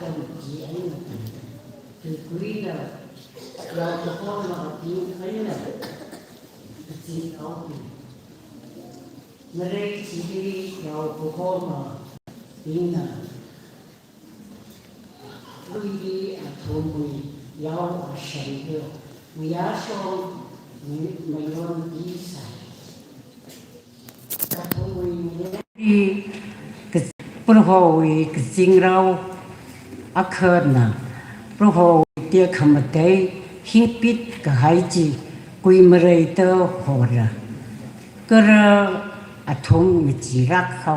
tâm chỉ ấy mà từ quý làเราจะพ้นมาทิ้งไอ้เนี่ยสิ่งเอาไม่ได้สิ่งที่เราพ้นมาทิ้งนะลุยดีอัฐมุยยาวอัศเดียววิญญาณไม่ยอมดีใส่อัฐมุยที่พระโหยสิ่งเราอักเขินนะพระโหยเดียคำเตยหิปิดก็หายจีกุยมเรยเตอโหระก็ระอัฐมมิจิรักเขา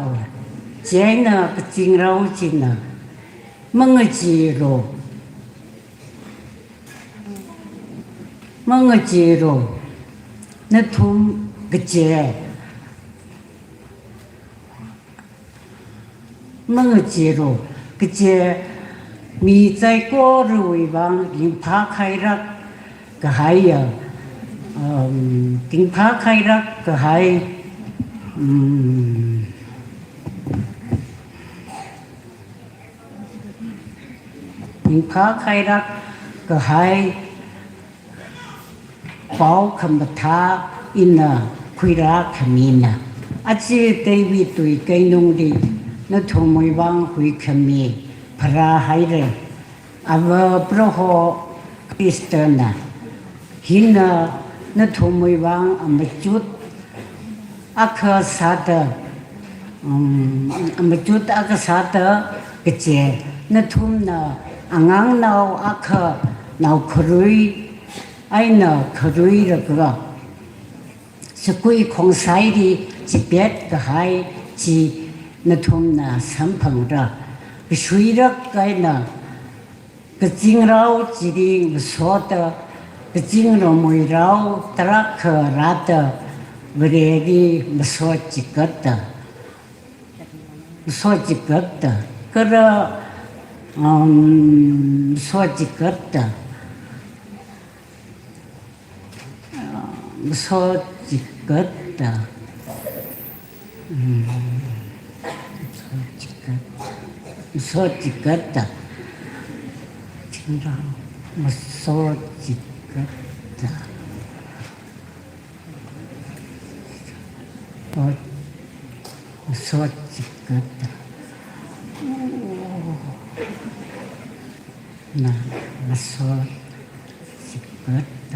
เจน่ะก็จริงเราจริงนะมังจีโรนัทมก็เจมังจีโรก็เจมีใจก็รวยบางยิ่งพาใครรักก็หายยิ่งพาใครรักก็หายยิ่งพาใครรักก็หายเป่าคำบัตาอินะคุยรักขมินะอาชีพเตวิตุยเกยนงดีนัทมวยบางคุยขมีพระหายเลยอาพระโหคริสเตนะหินะนัทมวยบางอมจุดอักษาตอมจุดอักษาตกเจนัทมนะอ่างนาวอักนาวครุยไอ้น่ะครุยละก็สกุยของสายดีจิเปียดก็หายจีนัทมนะสัมพันธ์ระก็ช่วยรักกันนะก็จริงเราจีดีมสวดก็จริงเราไม่เราตรักรัตบริดีมสวดจิกัตสวดจิกัตก็ระสวดจิกัตสวดจิกัตสวดจิกัตจริงเรามาสวดจิกัตสวดจิกัตนะมาสวดจิกัต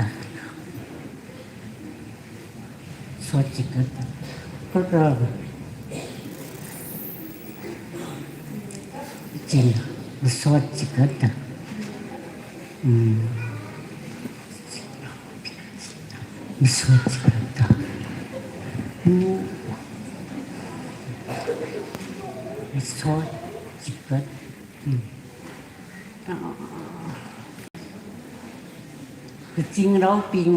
สวดจิกัตก็เริ่มจริงสวดจิกัตสวดจิกัตสวดจิกัตจริงเราปิง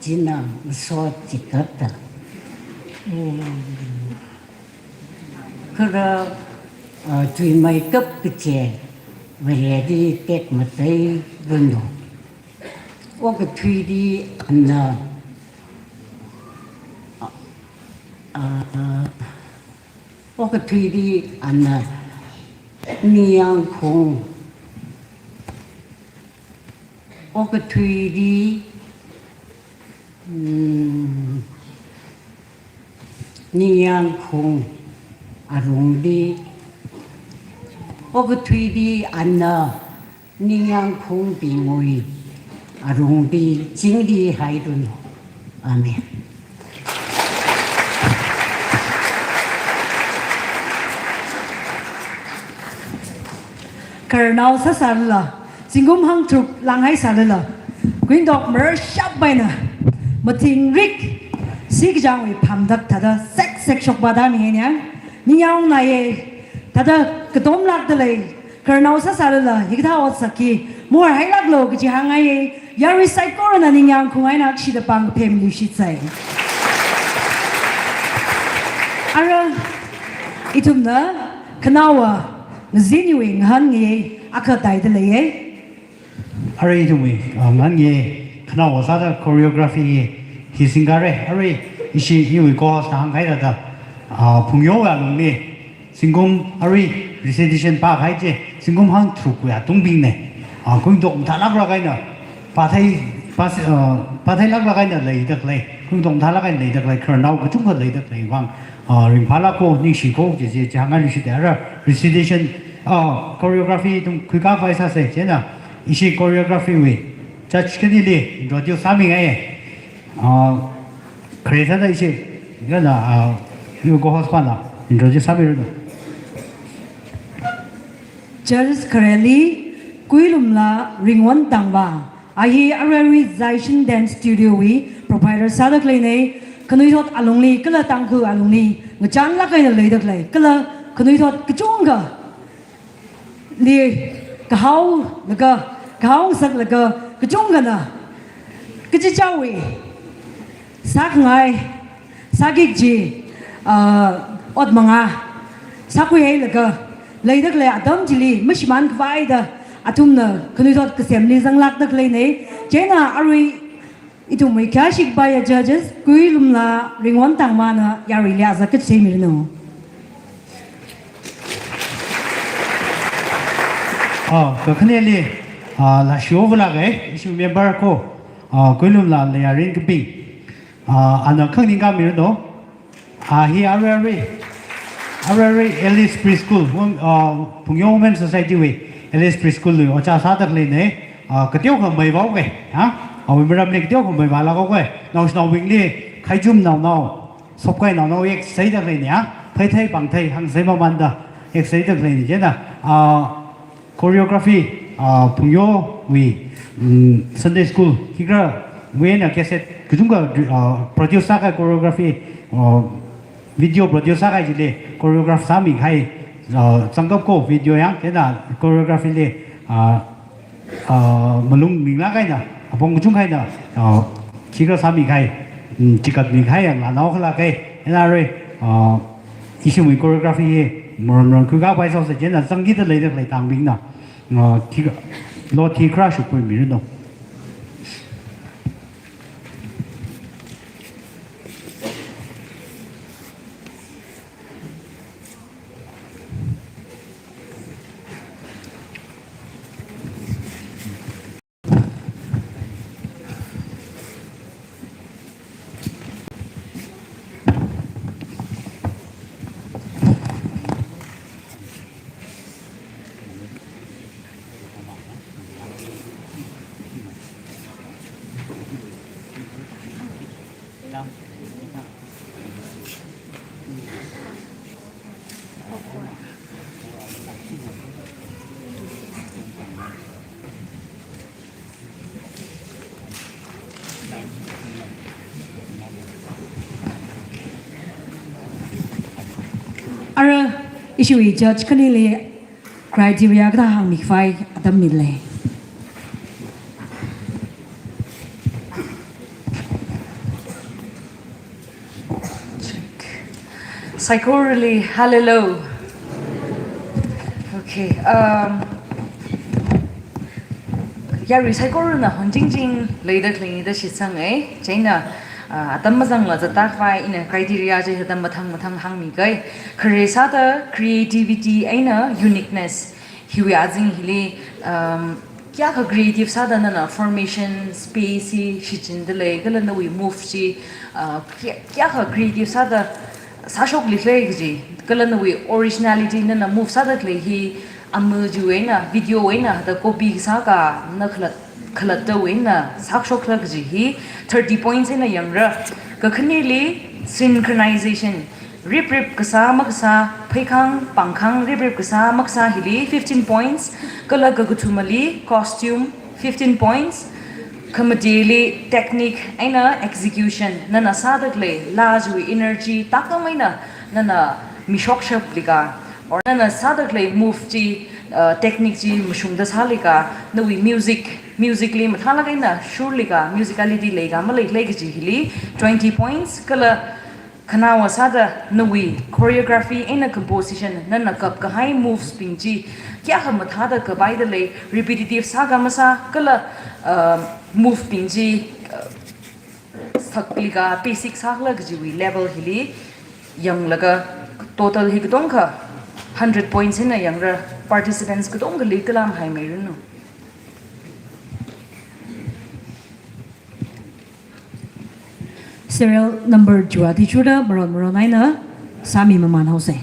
จีน่าสวดจิกัตคือเราจุยไม่กับกิจเวลาที่เด็กมาได้รุ่นหนึ่งว่าก็ทุยดีอันน่ะว่าก็ทุยดีอันน่ะนิยังคงว่าก็ทุยดีนิยังคงอารมณ์ดีว่าก็ทุยดีอันน่ะนิยังคงปีงวยอารมณ์ดีจริงดีให้รุ่นอาเมนKarena sasalah, singgung hang trup langai salah, kuin dok mershap bayna, mating rik, si kejang we pamdak tada sek shok badan ni ya, ni yang naye tada kedom lak dalai, karena sasalah, hikta ot saki, muar hai lak lo kejang aye, ya recite korana ni yang kungai nak si depang pem lu si say. Ara itum na kenawa. Zinuing han ye akatai de le Hurry to me, man ye, Kana was other choreography, he singare, hurry, ishi, you will go sang Kaida, Phungyo and me, singum ari recitation pa khai che singum hang thru ku ya tung bing ne kung dok tha lak la kai na pa thai lak la kai na lei dak lei kung dok tha la kai lei dak lei khar nau ku chung ka lei dak lei wang ring pha la ko ni shi ko je je jang an shi da ra recitation choreography tung khu ka fa sa se che na ishi choreography we cha chkeni le ro dio sa mi ngai 그래서 이제 이거나 이거 호스파나 이제 사비를 Judges currently kuilumla ringwan tangba ahi realization dance studio we provider sadak lene kanui thot alungli kala tangku alungli ngchan la kai le dak le kala kanui thot kchunga li kahau laga kahau sak laga kchunga na kchi chawi sak ngai sagik ji od manga sakui laga leidak le adam jili mishman kwaida atumna kunu dot assembly zanglak dak le ne jena ari itu mai kashik by judges kuilumla ringwan tangmana yari lia zakat semir no 그 큰애리 라 쇼블라게 이슈 멤버 코 kuilumla le yarin kping ana khangninga mirno hi Arari Alice Preschool Phungyo Women's Society we Alice Preschool lo cha sa dak le ne ktiau kham mai baw ke we meram le ktiau kham mai ba la ko ke naw wing le khai jum naw sop kai naw ek sei dak le ne phai thai bang thai hang sei ma man da ek sei dak le ne je na choreography Phungyo we Sunday school higra we na cassette kujung ka produce ka choreography video producer ka jile choreograph sami khai changkap ko video yang kena choreography le malung mingla kai na apong chung khai na chiga sami khai chikat mi khai yang naw khala kai ena re isu mi choreography moron ku ga pai so se jena sangeet le de le tang bing na chiga lo thi crash ko mi no ara issue judge kanile criteria ka hang mi fai adam mille psychorally hello okay yari psychorally na honjingjing leader clean da shi sang china atam mazang la zata fai in criteria je hadam mathang hang mi kai khresa da creativity aina uniqueness hiwi azing hili kya ka creative sada na formation space shi chindle gala na we move chi kya ka creative sada sashok likle ji gala na we originality na move sada kle hi amu juena video wena da copy sa ka na khalat da wena sakshok la ji hi 30 points in a younger kakhnili synchronization rip kasa maksa phaikang pangkhang rip kasa maksa hili 15 points kala gaguthumali costume 15 points kamadili technique aina execution nana sadakle lajui energy takamaina nana mishok shaplika or nana sadakle move ji technique ji mushung da salika nawi musically mathalagaina shurlika musicality lega malai ji hili 20 points kala Kanawa sada nawi choreography in a composition nana kap kahai moves pingji kya ha mathada ka baidale repetitive saga masa kala move pingji sakliga basic sagla gjiwi level hili yang laga total higdong ka 100 points in a younger participants could only lead kalam hai meru. Serial number 2 tichuda maron naina sami maman hause.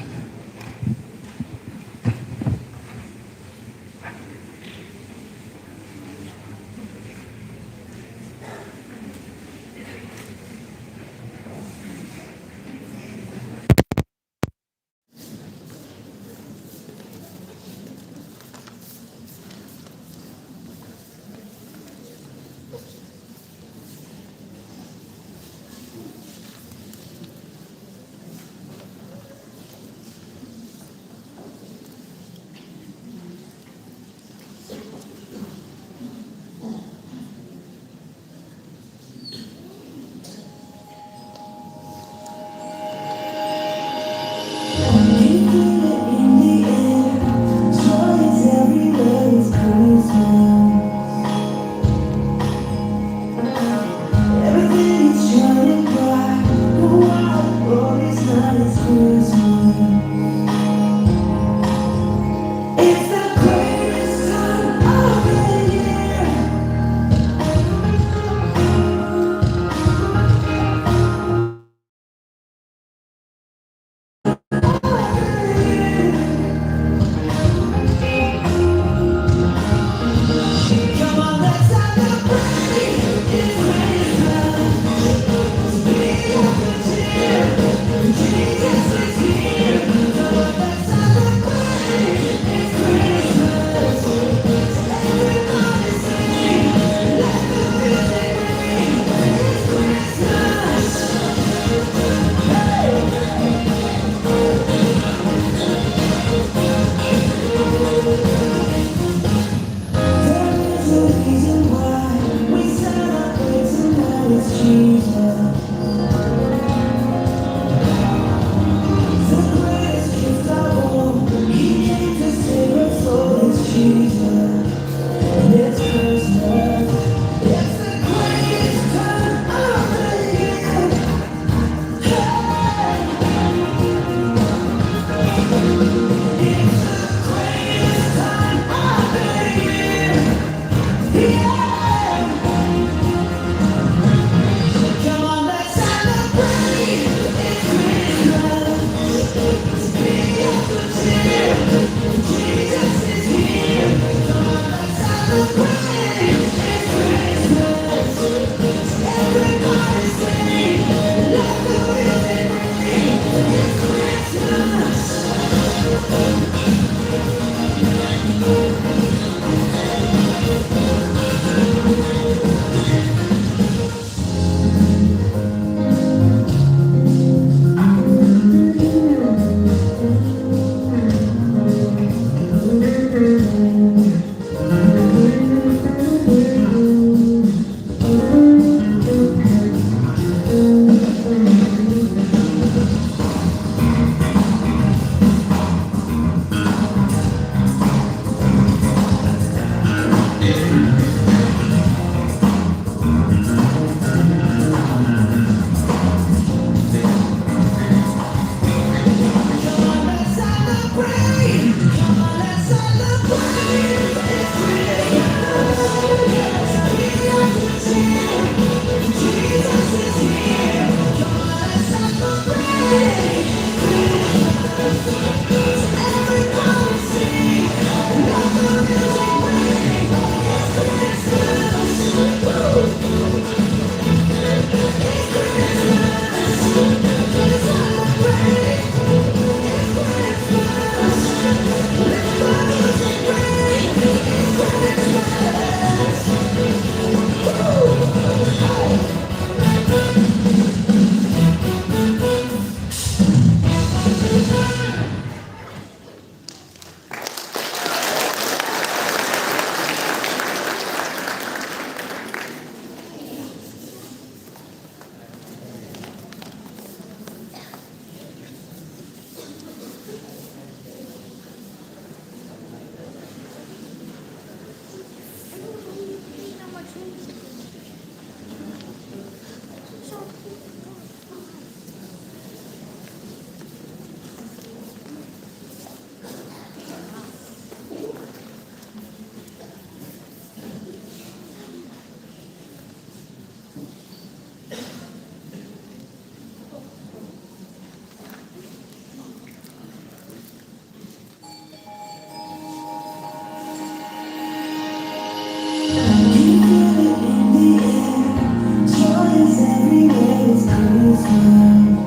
is Christmas.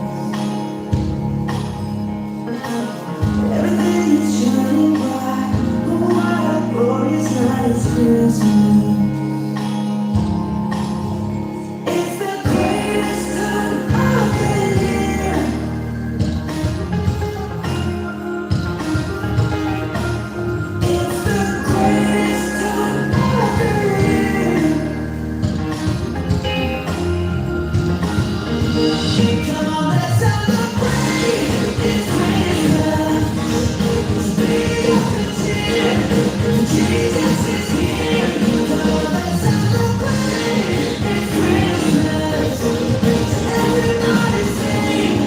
Everything is shining bright. Oh, what a glorious night is Christmas. It's the greatest time of the year. It's the greatest time of the year. Come on, let's celebrate. It's Christmas. Be of good cheer. Jesus is here. Come on, let's celebrate. It's Christmas. Everybody sing.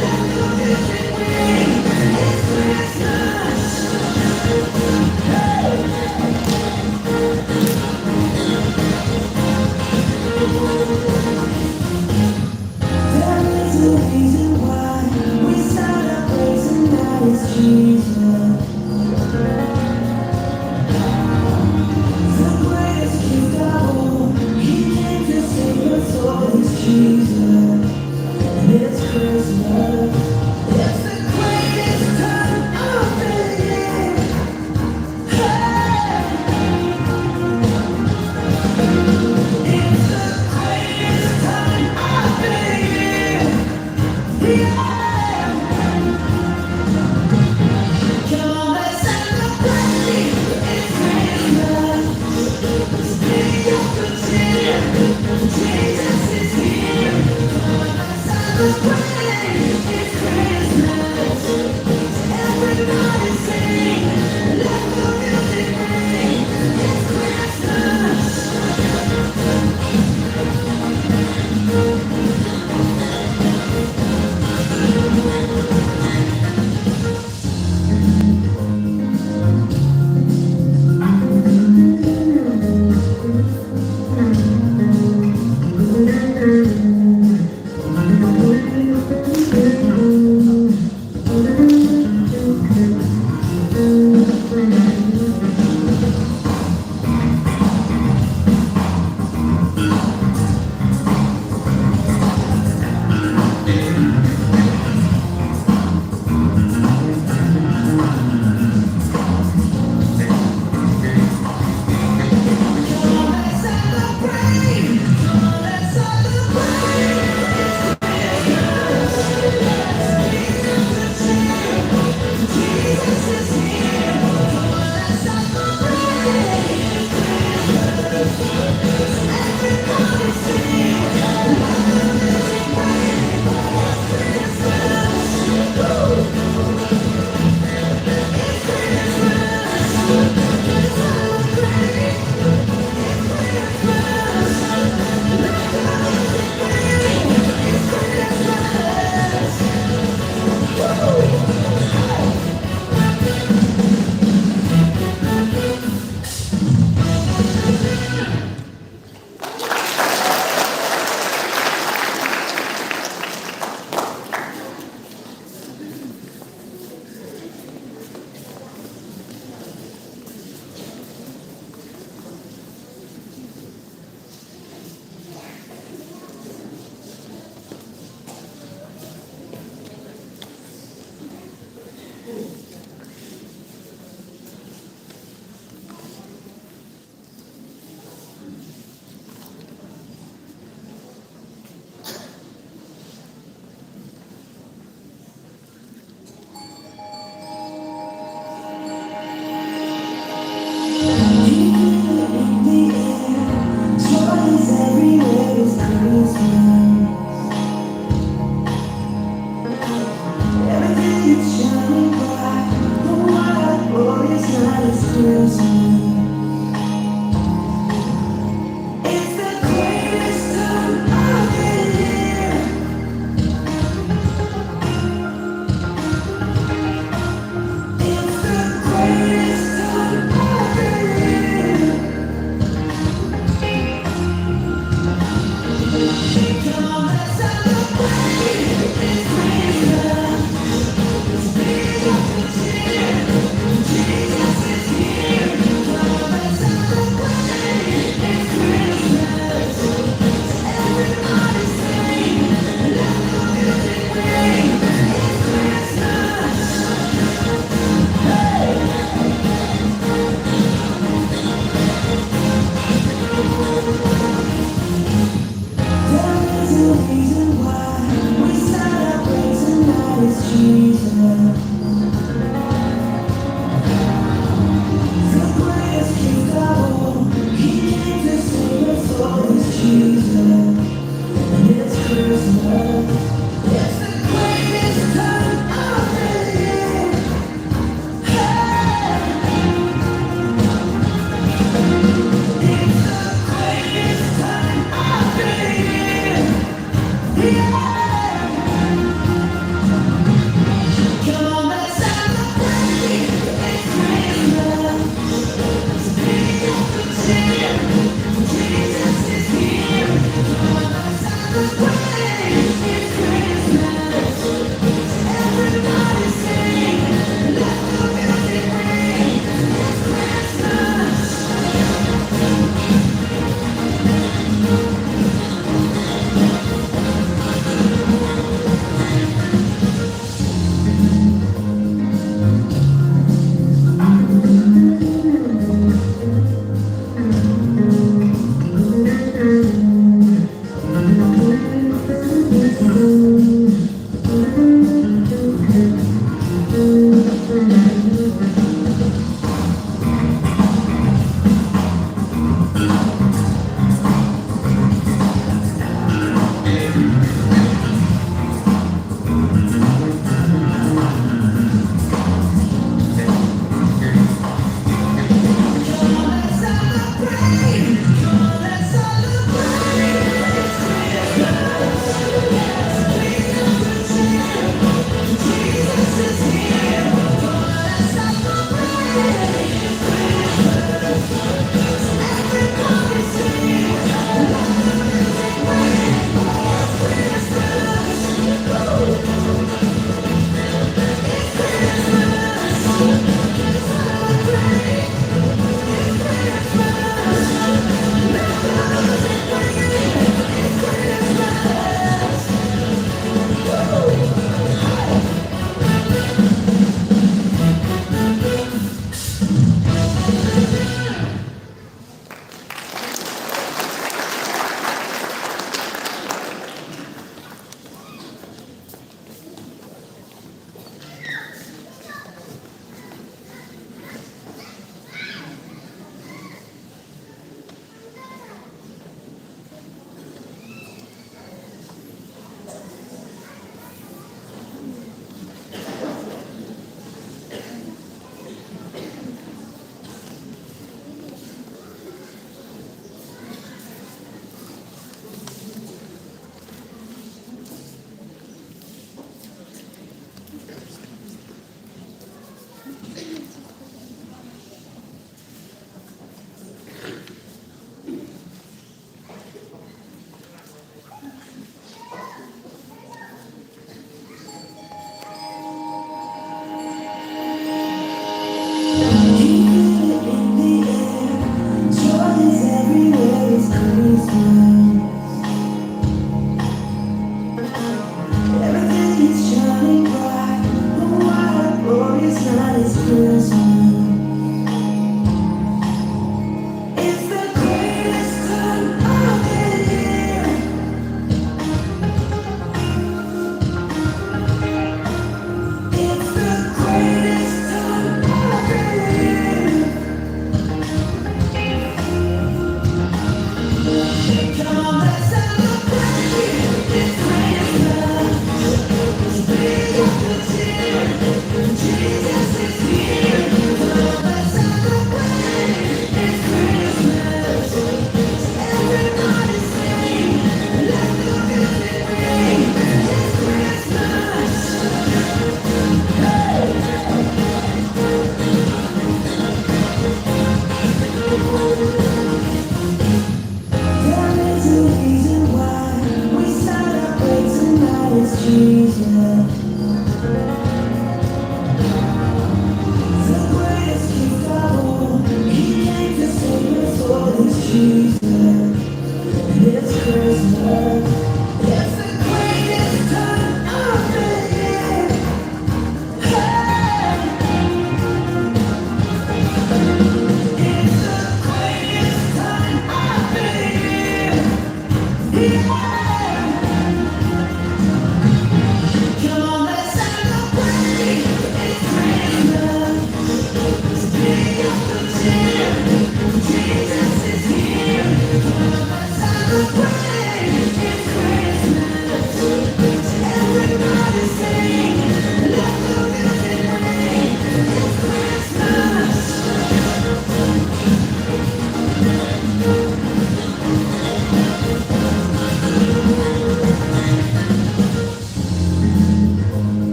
Let the music ring. It's Christmas. There is a reason why we celebrate tonight is Jesus. The greatest gift of all. He came to save us all. It's Jesus. And it's Christmas. It's the greatest time of the year. Hey! It's the greatest time of the year. Yeah! Come on, let's celebrate. It's Christmas. Be of good cheer. Jesus is here. Come on, let's celebrate. It's Christmas. Everybody sing. Let the music ring. It's Christmas.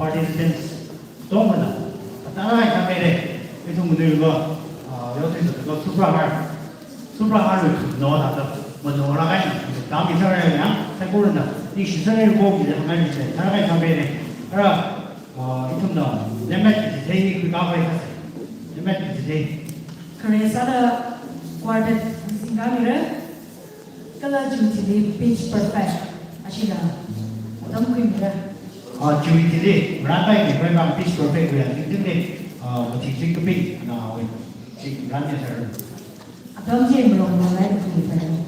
participants 동문아 따라가 카메레 이런 분들 이거 여기서 그거 수브라하를 넣어놨다 먼저 올라가니 다음 이사를 그냥 해보는다 이 시선을 보고 이제 하나님 이제 따라가 카메레 그럼 이tum 더 레메트 디테일 그 가봐야 돼 레메트 디테일 그래서 quartet singami를 kala juti pitch perfect 아시나 어떤 거입니다. 주의들이 란다이기 그러면 pitch perfect야 근데 지금 그 pitch 나 지금 란에서 어떤 질문으로 말해 주세요.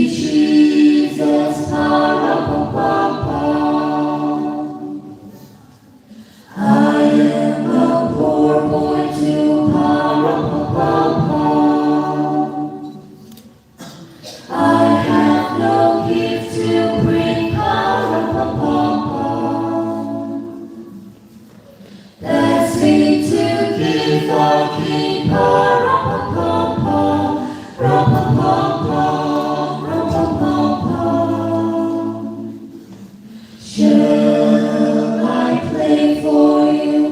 Jesus, I am a poor boy too. I have no gift to bring. Let's me to give the King. Shall I play for you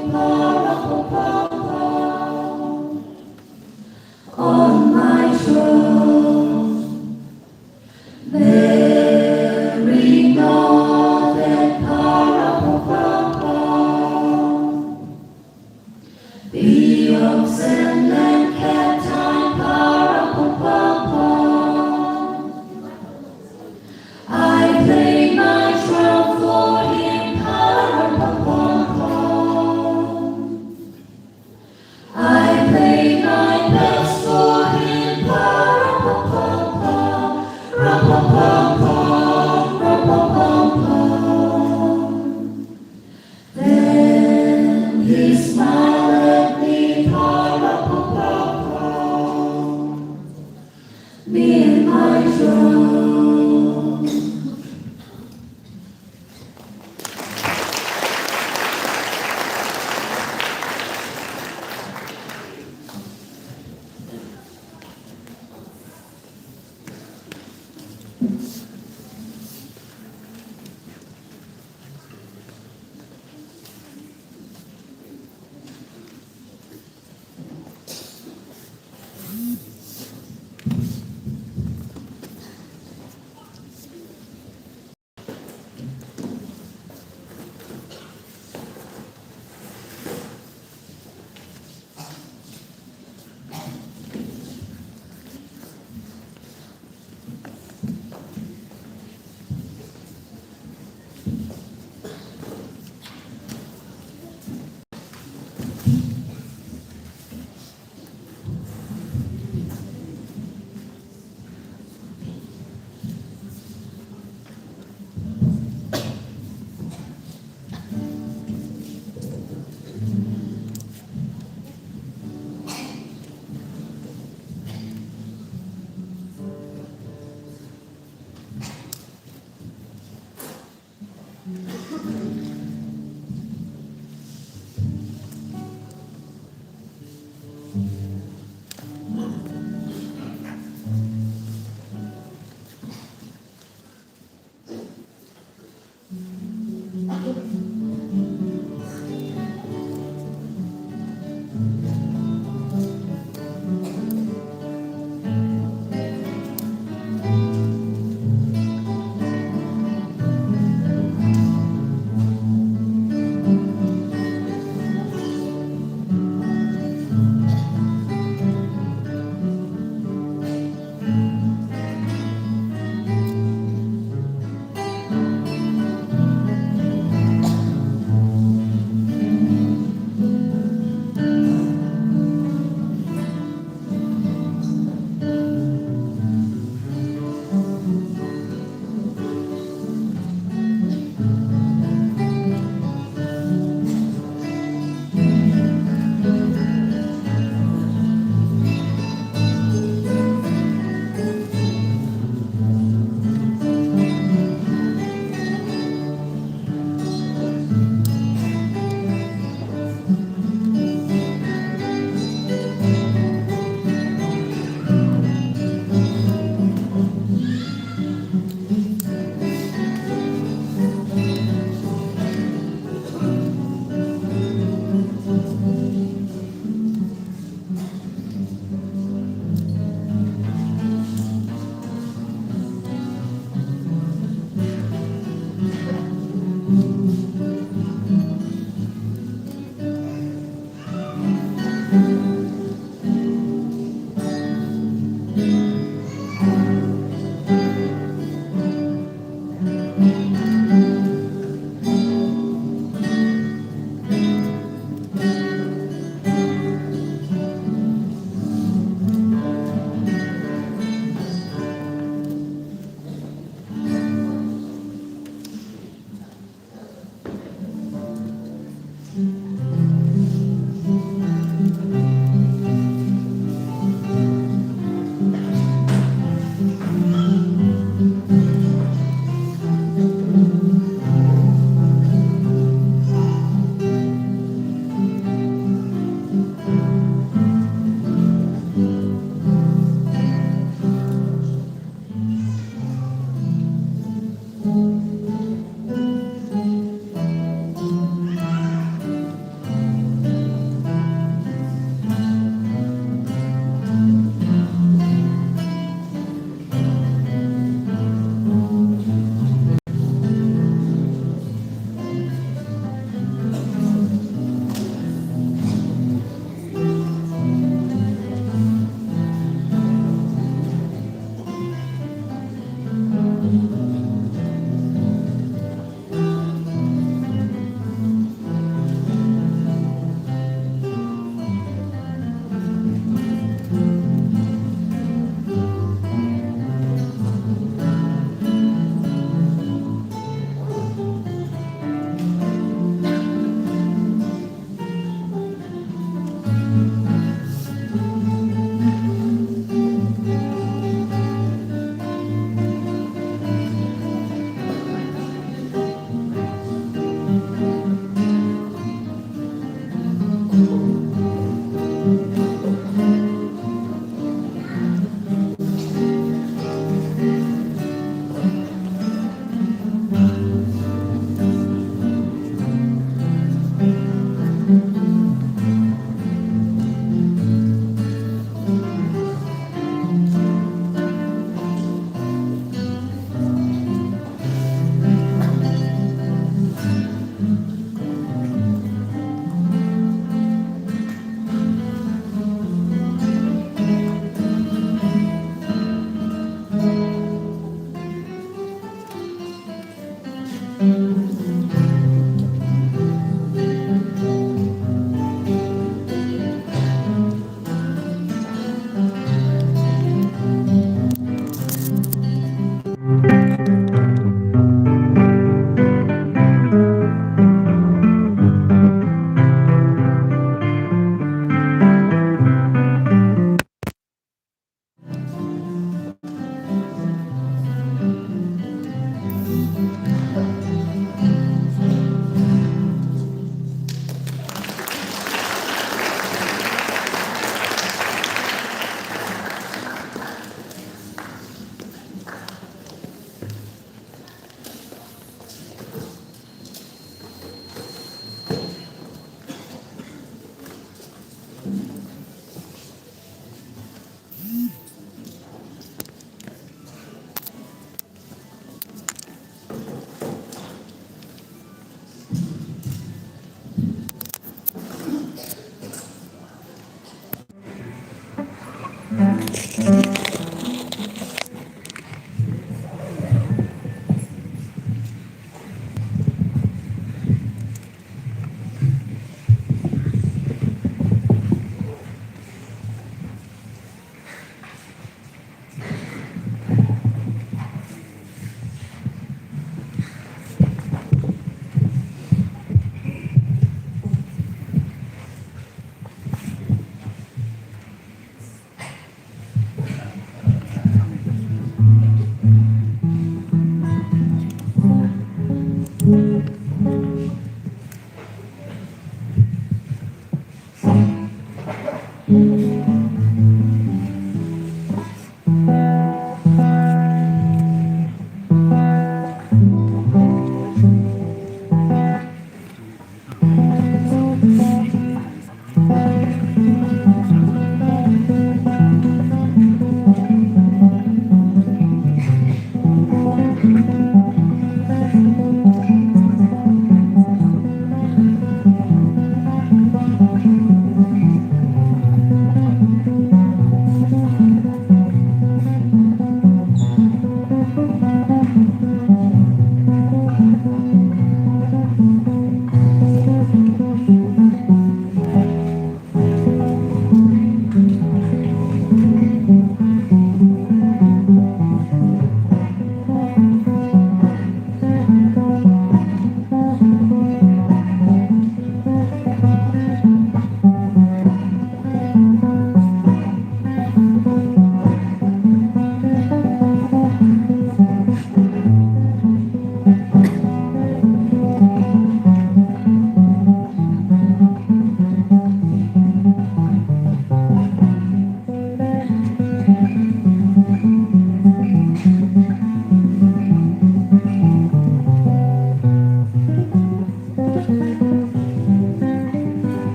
on my throne? Mary, not that the oaks and land kept time. I play my drum for him. I play my best for him. Then he smiled at me. Me and my drum.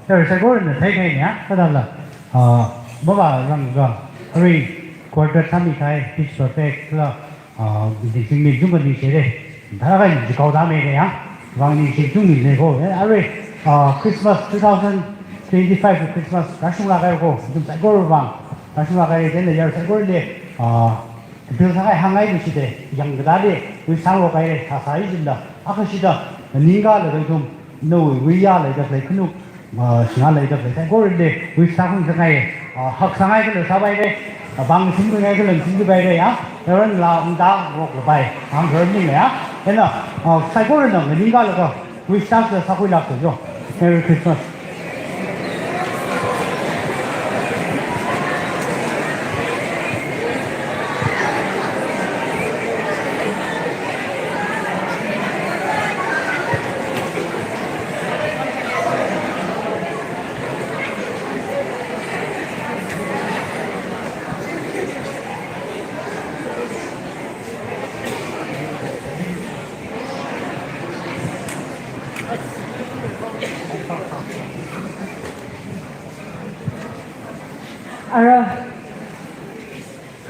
여기 살고는 대개냐 그다음에 뭐가 rằng 우리 quarter 32 pitch perfect là mình chính mình chúng mình sẽ đây đã là những câu đam mê này á và mình sẽ chúng mình này cô rồi Christmas 2025 Christmas các chúng ta cái cô chúng ta có vàng các chúng ta cái đến là giờ sẽ có đi biểu sáng ngày hàng ngày mình sẽ yang cái đó đi với sáng lúc cái thà sai gì đó cái gì đó nín ga là cái chúng nuôi với ya là cái cái nụ sinh lại cái sẽ có đi với sáng ngày học sáng ngày cái là sao vậy đấy bằng chính cái cái lần chính cái bài đấy á, rồi là ông ta học là bài, hàng rồi như này á, thế là sai cô là người đi ra là có, we start the sao làm được rồi, Merry Christmas.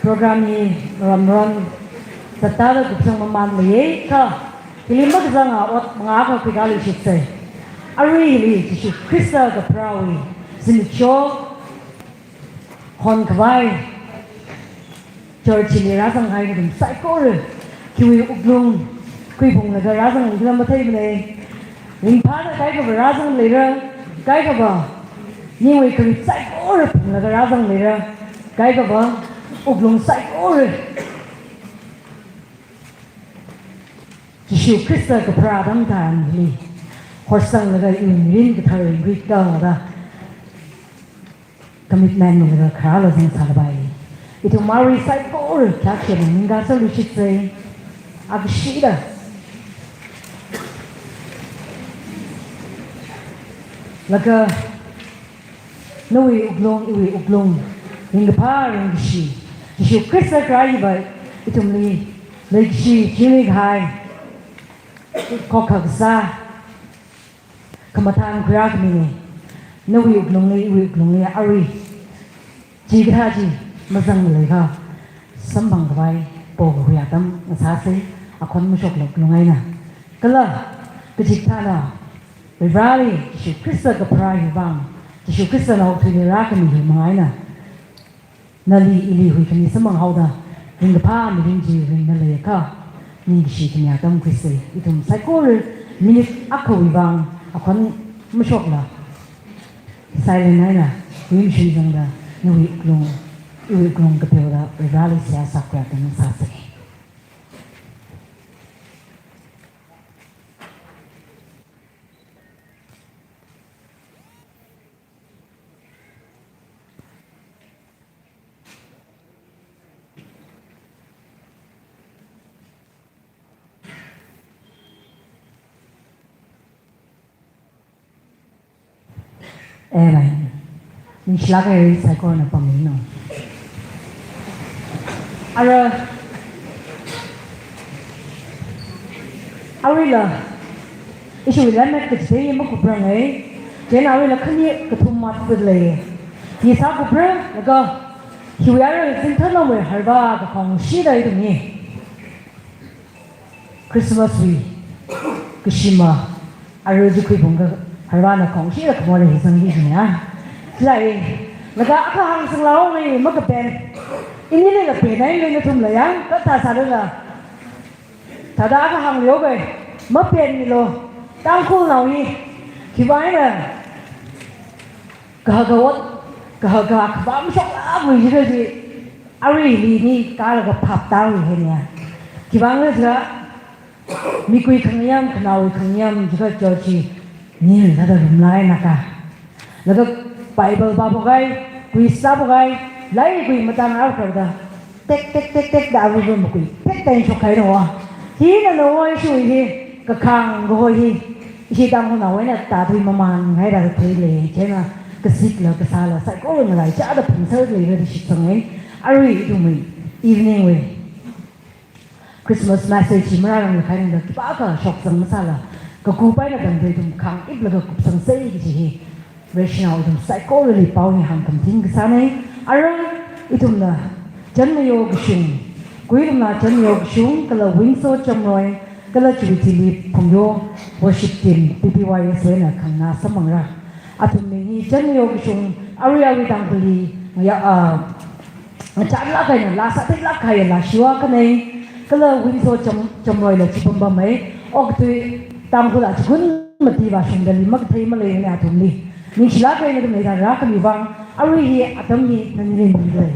program ni ram tatara kupsang maman liye ka hilimba zanga ot manga ka pigali chitse ari li chi krista ka prawi sincho hon kwai church ni razang hai dum sai ko re kiwi uglung kui bung la razang ni lam thai bne ring pha da kai ka razang le ra kai ka ba ni wi ka sai ko re la razang le ra kai ka ba uglung sai ko re Yeshua Krista ka pradam tan li horsang la in rin ka thar ri ka da commitment ni la khala sing salabai itu mari sai ko re kya che ni ga sa lu chi se ag shida laka noi uglong ring ka pa ring shi Yeshua Krista krai ba itu li like shi jini hai có khẩn xa cầm thang khuya cái mình nó việc lồng này ari chỉ cái gì mà rằng lời ha sắm bằng cái vai bộ khuya tâm xa xí à con mới chọc lồng này nè cái là cái chỉ ta là vì vậy chỉ Christ cái prai vang chỉ Christ nào thì ra cái mình mà ai nè nãy li hui cái mình sắm bằng hậu đó mình cái pa mình gì mình nãy lời cả ni shi knya tam Christ itum psychol minute akhawi bang akhon mushok la silent nai la nim shi jang da nui klong ka pe la rali sia sakra tan sa se mình slug cái sai con là bằng mình nó, ari là, isu là mấy cái gì mà cũng răng ấy, cái nào là khăn nhẹ cái thùng mặt bự lệ, thì sao cũng răng là có, hiểu là sinh thân nó mới hay ba cái phong sĩ đấy đúng nhỉ, Christmas tree, cái gì mà, ari giúp cái phong cái hay ba là phong sĩ là cái món gì sang gì nhỉ? Lại là cái hàng sinh lão này mất cái bền, ini này là bền này lên cái thùng này á, cái ta sao là, ta đã cái hàng liễu về mất bền gì rồi, đang khu nào đi, thì vậy là cái bám sọc á vì cái gì, ari đi cái là cái phập tao gì nè, thì vậy là thế, mi quy khang nhâm khang nào khang nhâm chỉ có cho chị, nhìn là được lại nè cả, là cái Bible ba bagai, quiz ba bagai, lai quiz matang out kau dah, tek dah aku pun quiz, tek ten sok kai doa. Hi na doa isu hi, kekang gohoi hi, isi tang ko nawai na tatu mamang hai dah tu le, cina kesik lah kesala, saya kau ngelai, cak ada pensel le di situ ni, ari itu mi, evening we, Christmas message merang le kai na, kita apa sok sang masalah, kekupai na dan tu kang ib le kekup sang sei di sini. rational itum psychology pau ni hang kam ting sa nei ara itum na jan yo gshung kuirum na jan yo gshung kala winso chamroi kala chubitili Phungyo worship team PPYS na khang na samangra atum ni jan yo gshung ari dang bali ya chan la kai na la sa te la kai la shiwa ka nei kala winso chamroi la chipam ba mai ok tu tam kula chun mati ba shung dali mak thai ma le na atum ni shila kai na me da ra ka mi wang ari hi atam ni nan ni le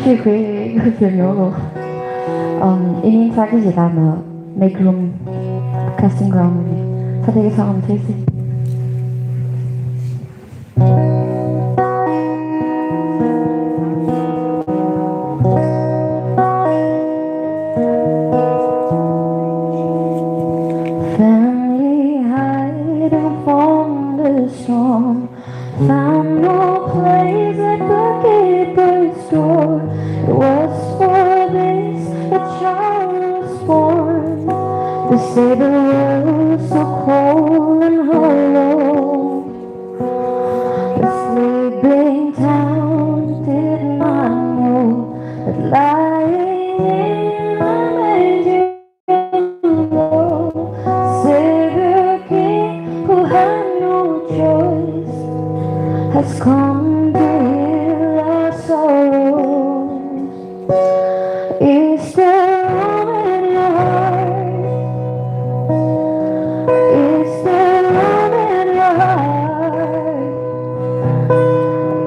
是可以有点牛肉。ini tadi kita na make room casting ground ini. Tadi kita on tesi. Family hiding from the storm, found no place at the gate's door. It was for this a child was born. They say the world was so cold and hollow. The sleeping town did not know that lying in a manger Savior King, who had no choice, has come to heal our sorrows. Is there room in your heart? Is there room in your heart?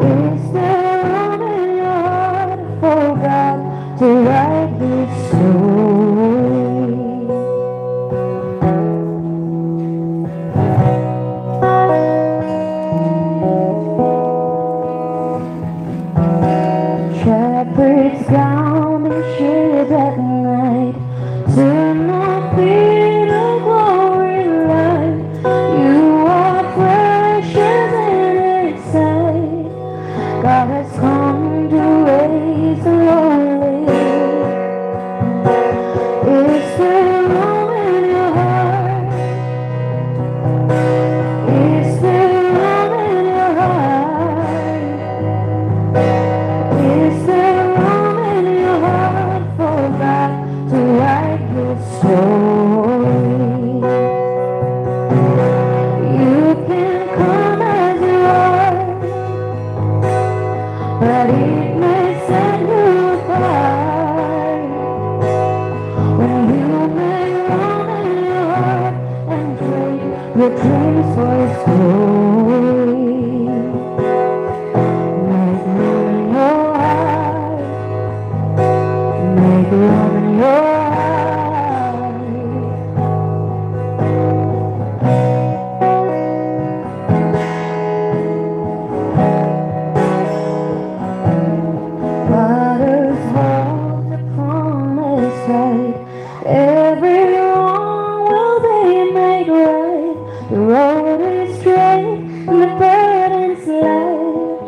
Is there room in your heart for God to write His story? Shepherds down and shades at night, turn no fear to glory light. You are precious in His sight. God has come to raise the lonely. Is there room in your heart? Is there room in your heart? Is there room in your heart for God to write His story? You can come as you are, but it may set you apart. When you make room in your heart and trade your dreams for His glory. Make room in your heart. Make room in your heart. Waters hold the promised right. Every wrong will be made right. The road is straight and the burden's light.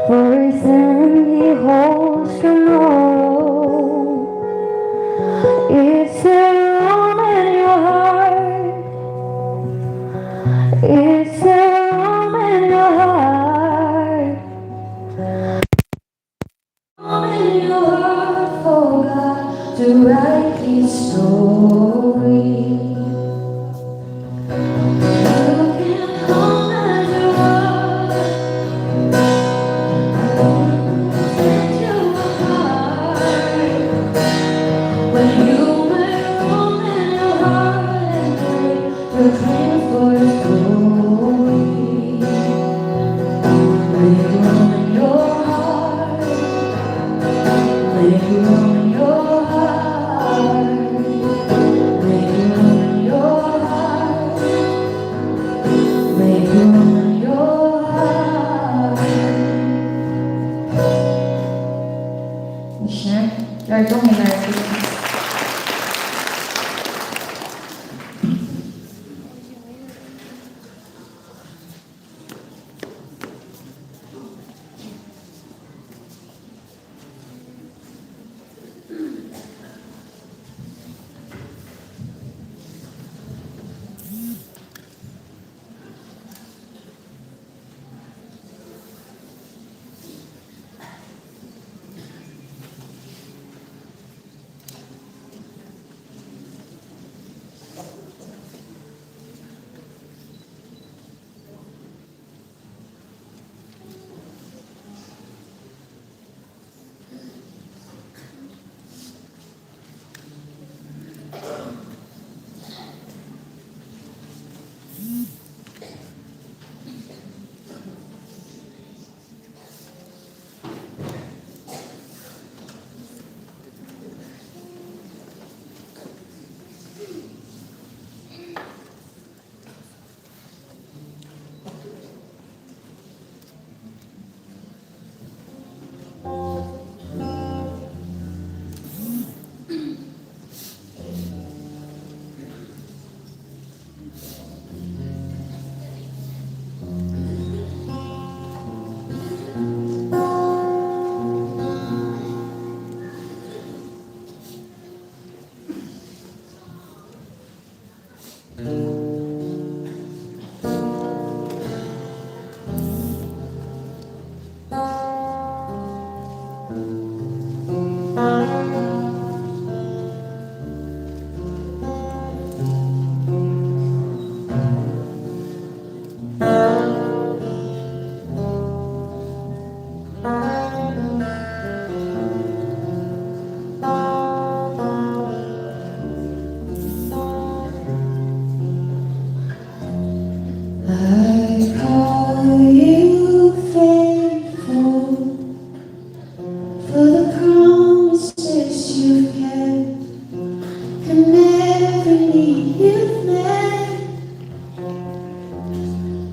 For His hand He holds tomorrow. Is there room in your heart? Is there room in your heart? Room in your heart for God to write His story. You can come as you are. Set you apart. When you make room in your heart and trade your dreams for His glory. Make room in your heart. Make room in your heart. Make room in your heart. Make room in your heart. 行，这儿终于来了。I call you faithful for the promises you've kept and every need you've met.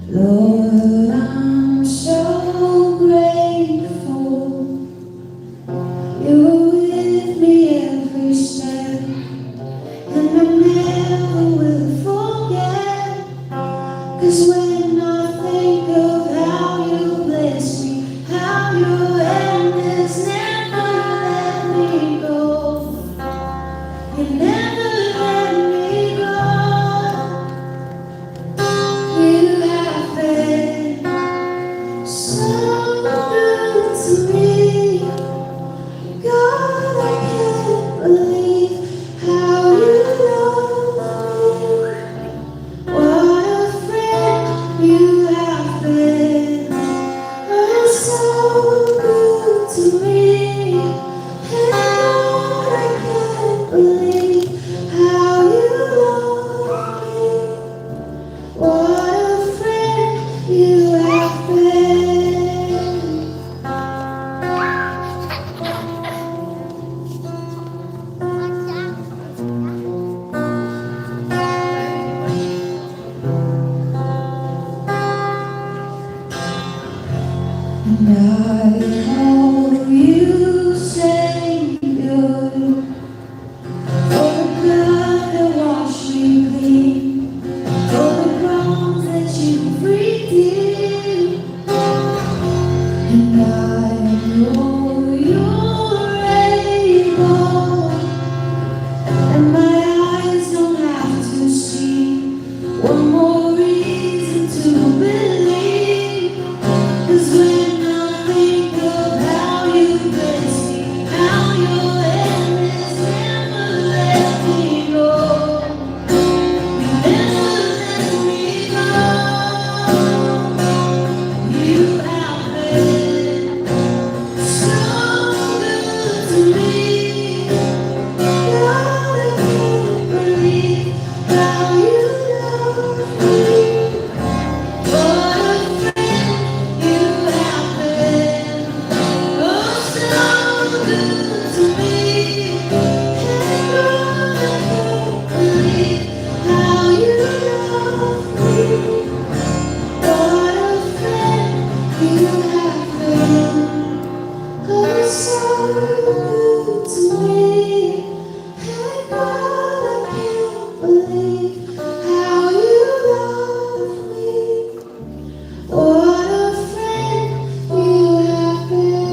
Lord, I'm so grateful you're with me every step, and I never will forget. 'Cause when I think of how you bless me, how your endless never let me go, you never let me go. You have been so good to me, God. I can't believe how you love me. What a friend you have been. Oh, so good to me. And Lord, I can't believe how you love me. What a friend you have been. And I call you Savior, for the blood that washed me clean, for the wrongs that you redeemed. And I know you're able, and my eyes don't have to see one more reason to believe. 'Cause when I think of how you bless me, how your endless never let me go, you never let me go. You have been so good to me. God, I can't believe how you love me. What a friend you have been. Oh, so good to me. And God, I can't believe how you love me. What a friend you have been. Oh, so good to me. And God, I can't believe how you love me. What a friend you have been.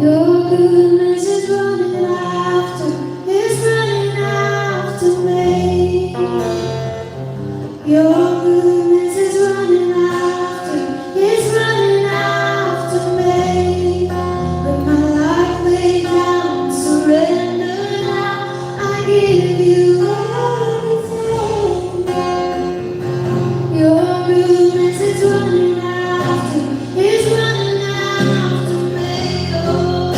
Your goodness is running after me. Your goodness is running after me. With my life laid down, surrender now. I give you everything. Your goodness is running after me. Oh,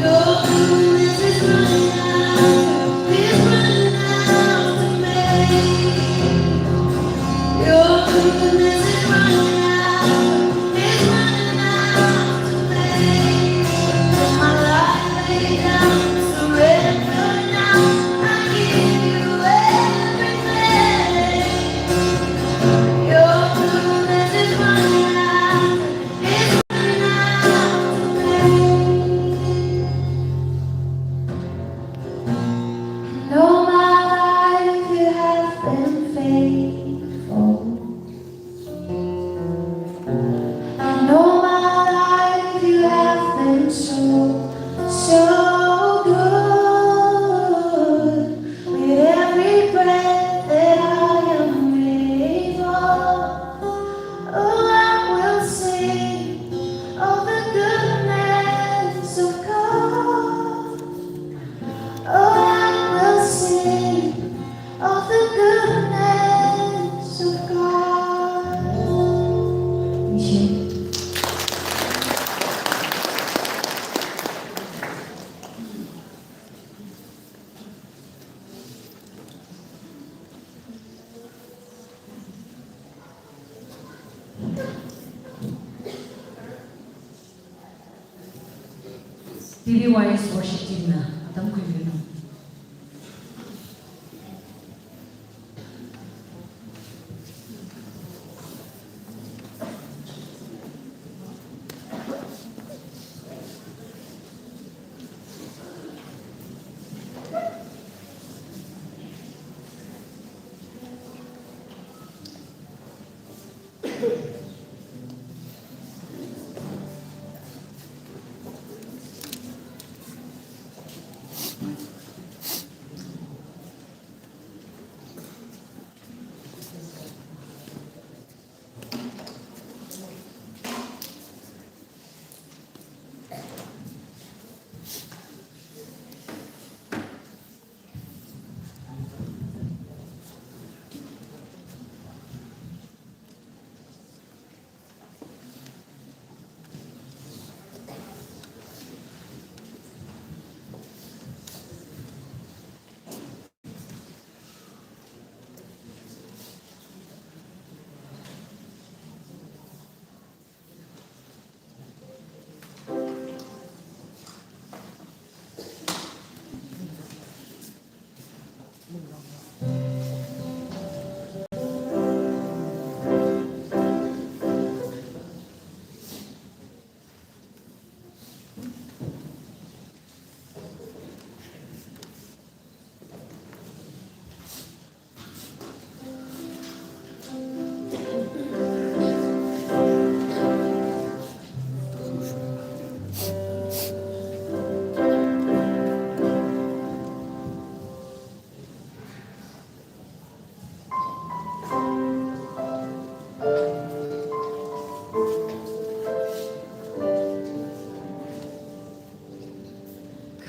your goodness is running after me. Your goodness is running after me. My life laid down, surrender now. I give you everything. Your goodness is running after me. And all my life you have been faithful. Daily wise worship team na atam ko yun.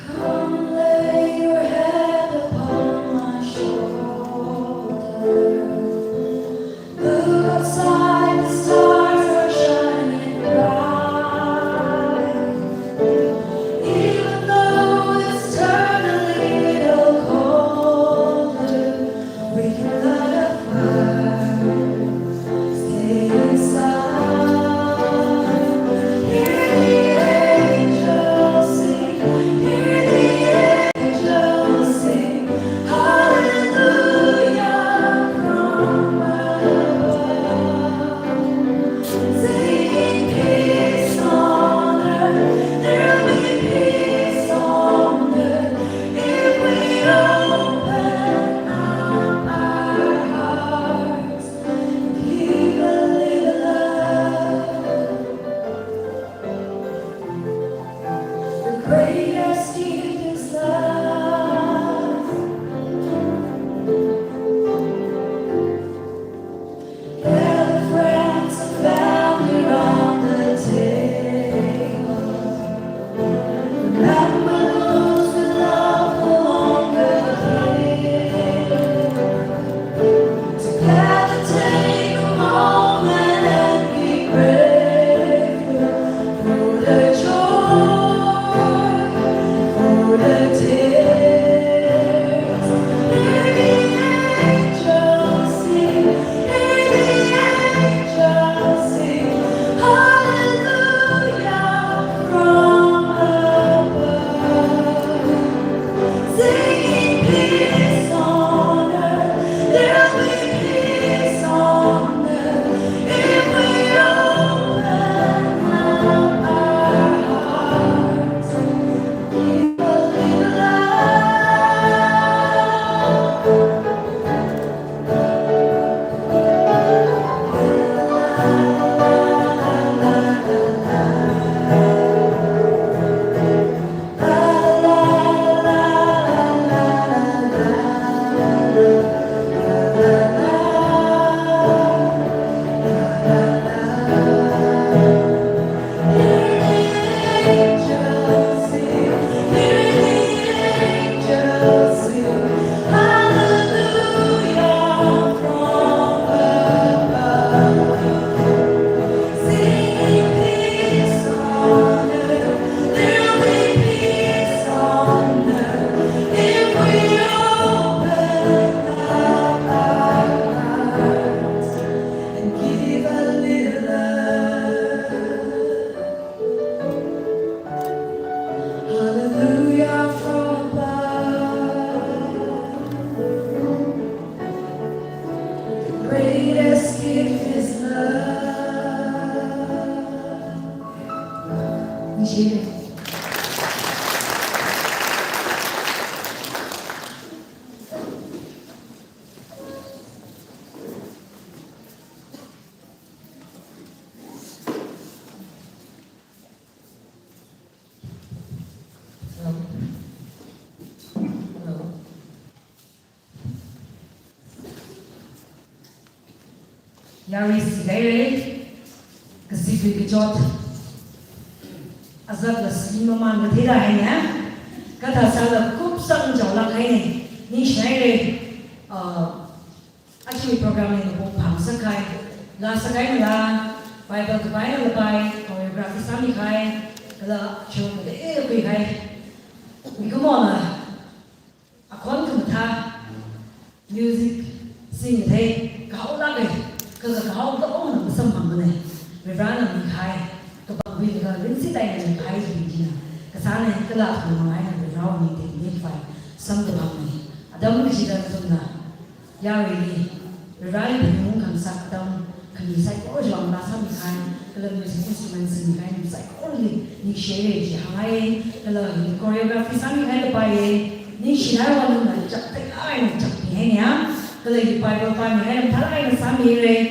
Come lay your head upon my shoulder. Look outside, the stars are shining bright. Even though it's turned a little colder, we can light a fire. Stay inside. Hear the angels sing. Hear the angels sing. Hallelujah from above. if His love. Jesus. Yari sigare kasi cái chót azab là xin mà man cái thế này nhá cái thằng sao là cúp sân chậu lạc hay này ní này đây actually program này nó cũng phẳng sắc khai là sắc khai là bài tập cái bài là bài choreography sáng đi khai là trường để cái khai mình có mong là con cũng tha music sing thế khẩu lạc này cái khẩu đó cũng là một sản phẩm này về ra là mình khai cái bằng vì cái lính sĩ này mình khai gì gì nào cái sáng này cái là thường nói là về ra mình thì biết phải xong cái bằng này đông cái gì đó chúng là giao gì về ra thì mình muốn cảm giác đông khi sai có rồi là sao mình khai cái là music instruments mình khai mình sai có gì những share gì hàng ngày cái là choreography sáng mình khai được bài những share nào là chặt tay ai chặt nhẹ nhàng cái này thì bài mình khai thấy ai là sáng mình rồi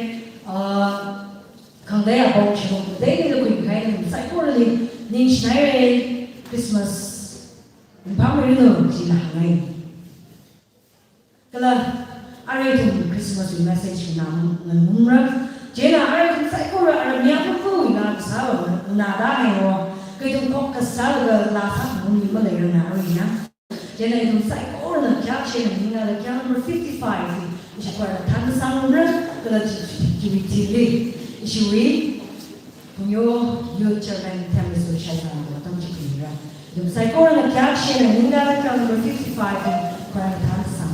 không đấy là bầu trời đấy là quyền khai mình sai có gì những share này Christmas mình bảo mình nữa chỉ là hàng ngày cái là ai cũng Christmas message của nam mình muốn ra chỉ là ai cũng sai có là nhà cũng vui là sao là đã hay rồi cái chúng có cái sao là phát muốn như mà lấy rồi nào rồi nhá chỉ là chúng sai có là chắc chỉ là những là cái number 55 thì chỉ gọi là tháng sáng nữa cái là chỉ bị đi chỉ vì Phungyo youth chairman tham gia sự sai phạm của tổng chỉ huy ra chúng sai có là chắc chỉ là những là cái number 55 thì gọi là tháng sáng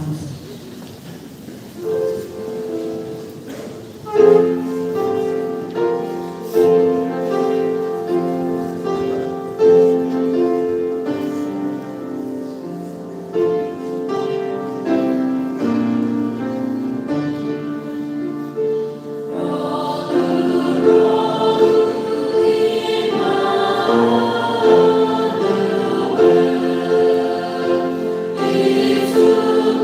It's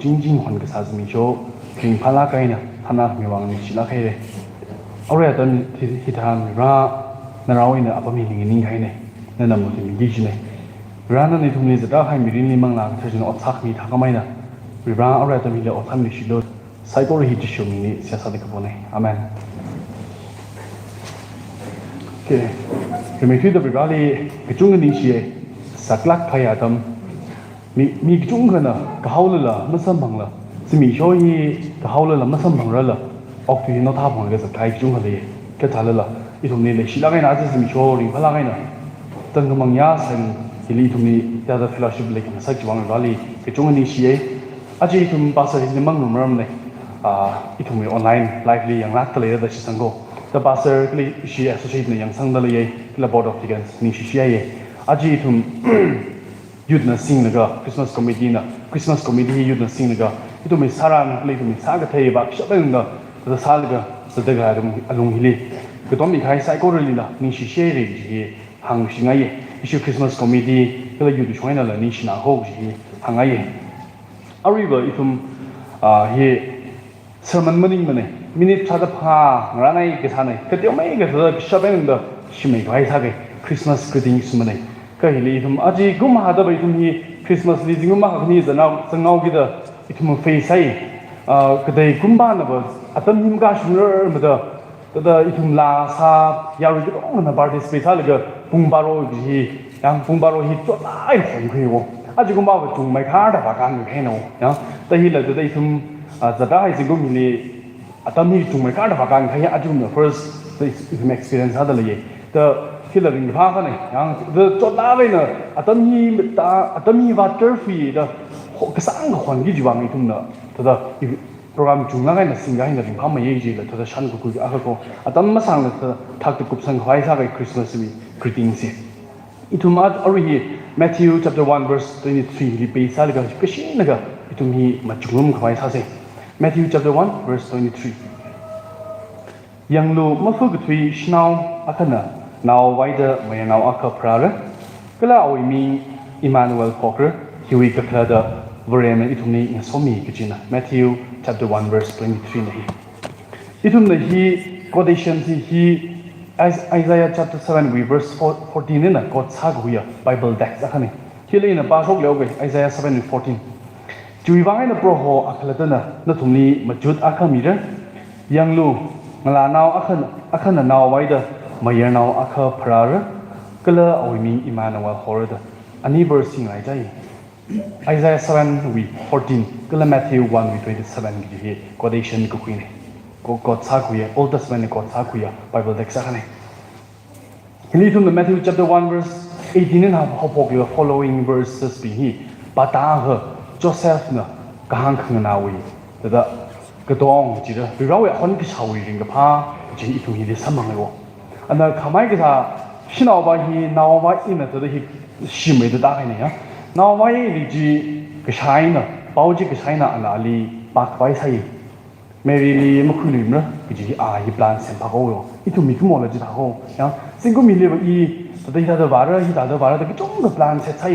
chính chính hoàn cái sao mình cho kinh phá lá cây nè tham gia mình vàng mình chỉ lá cây đấy ở đây tận thì tham ra nó nói nè apa mình nhìn cái này nên là một thì mình ghi này ra nó này thùng này rất hay mình đi mang lại thì nó ớt sắc mình thằng cái máy nè vì ra ở đây tận mình là ớt sắc mình chỉ được sai có gì chỉ mình này sẽ sao được cái này amen ok thì mình thấy được vì ra cái chung cái gì gì sắc lắc thay à tâmมีจุ้งกันนะก็เขาเลยล่ะไม่ซ้ำบังละสิมีช่วยก็เขาเลยล่ะไม่ซ้ำบังเลยล่ะออกที่นอท่าบังก็จะใครจุ้งกันเลยก็ท่าเลยล่ะอีตรงนี้เลยสิละไงนะจะสิมีช่วยริงพลังไงนะตั้งกำลังยาเส้นที่ลีตรงนี้จะได้เฟลชิบเลยกันสักจีวังก็เลยก็จุ้งกันนี่สิอาจจะอีตรงภาษาที่มั่งหนุ่มรำเลยอีตรงนี้ออนไลน์ไลฟ์เลยอย่างรักทะเลได้สิสังกัดแต่ภาษาก็เลยสิแอสโซเชตเนี่ยอย่างสังได้เลยก็เลยบอร์ดออฟที่กันนี่สิอาจจะอีตรงยุดนั่งสิ่งนึกว่าคริสต์มาสคอมเมดี้นะคริสต์มาสคอมเมดี้ยุดนั่งสิ่งนึกว่าที่ตัวมีสาระนึกเลยตัวมีสาระเทียบชอบเป็นนึกแต่สาระก็จะได้กันอารมณ์ฮิลีก็ต้องมีใครใส่ก็เรื่องนี้ละนี่สิเชื่อเลยที่หางสิ่งไงที่ชื่อคริสต์มาสคอมเมดี้ก็เลยอยู่ช่วยนั่นแหละนี่สินาโฮที่หางไงอารีบอีทุ่มเฮ่เสมันมันนี่มันเนี่ยมินิชาร์ดพางานไหนก็ท่าไหนก็เดี๋ยวไม่ก็จะชอบเป็นนึกชิมไม่ไหวสักเลยคริสต์มาสก็ดิ้งสมันเนี่ยก็เห็นเลยทุ่มอาจีกุมหาดไปทุ่มที่คริสต์มาสลีจิกุมหาคนนี้จะน่าจะเงากี่เด้อทุ่มเฟซใส่ก็ได้กุมบ้านนะบ่อาตมิมกาชุนเรื่องมันเด้อแต่ทุ่มลาซายาวอีกตรงนั้นปาร์ตี้สเปซอะไรก็ปุ่งบาร์โร่ที่ยังปุ่งบาร์โร่ที่จดไล่หงคุยวะอาจีกุมบ้านก็จุงไม่ขาดแต่ว่าการอยู่แค่นั้นนะแต่ที่เหลือจะได้ทุ่มจะได้สิ่งกุมนี่อาตมิจุงไม่ขาดแต่ว่าการแค่อาจีกุมเนี่ย first ได้ทุ่ม experience อะไรเลยแต่ที่เราเรียนภาคเนี่ยอย่างเรื่องจดได้เลยนะอาตมีวัตเตอร์ฟรีเด้อก็สร้างคนที่จีวังอีกทุ่มเนาะแต่เด้อโปรแกรมจุงแล้วไงนะสิ่งที่เราเรียนภาคไม่ยิ่งจีเลยแต่เด้อฉันก็คุยกับเขาอาตมาสั่งเลยทักตะกุบสังขายสักไอ้คริสต์มาสวีคริติงสิอีทุ่มอาอะไรที่ Matthew chapter 1 verse 23ที่ไปสักเลยก็ชินเลยก็อีทุ่มที่มาจุงลุ่มขายสักสิ Matthew chapter 1 verse 23ยังรู้มาฝึกที่ชนาวอาคันน่ะnow why the when now akka prara kala awi mi Emmanuel Poker hiwi ka da vorem itumni in somi kichina Matthew chapter 1 verse 23 nahi itumna hi quotation hi Isaiah chapter 7 verse 14 na god sag huya Bible text akhani hile na pa sok leoge Isaiah 7:14 juiwangai na pro ho akhalatana na thumni majut akhamira yanglu ngala now akhana now why the Mayer now akha prayer kala awimi Emmanuel horada ani verse sing lai jai Isaiah 7:14 kala Matthew 1:27 gi quotation ko queen ko god sa kuya Old Testament god sa kuya Bible text khane hili from Matthew chapter 1 verse 18 and how popular following verses be hi pata ha Joseph na kahang khang na wi da ka dong ji da bi raw ya hon ki chawi ring ka pha ji itu hi de samang le woอันนั้นข้าไม่ก็จะชินเอาไปที่นาวไว้อินนะตัวที่ชิมไม่ได้ได้เนี่ยนาวไว้ลีจีก็ใช้นะเป้าจีก็ใช้นะอันนั้นลีปากไว้ใช่เมรีลีไม่คุยลืมนะก็จีอีปลานเซนพาโก้よอีทุ่มมีขึ้นหมดเลยจีท่าโก้ยังสิ่งก็มีเลยว่าอีตัวที่ท่าเดบาร์ที่ท่าเดบาร์แต่ก็จ้องเดปลานเซใช่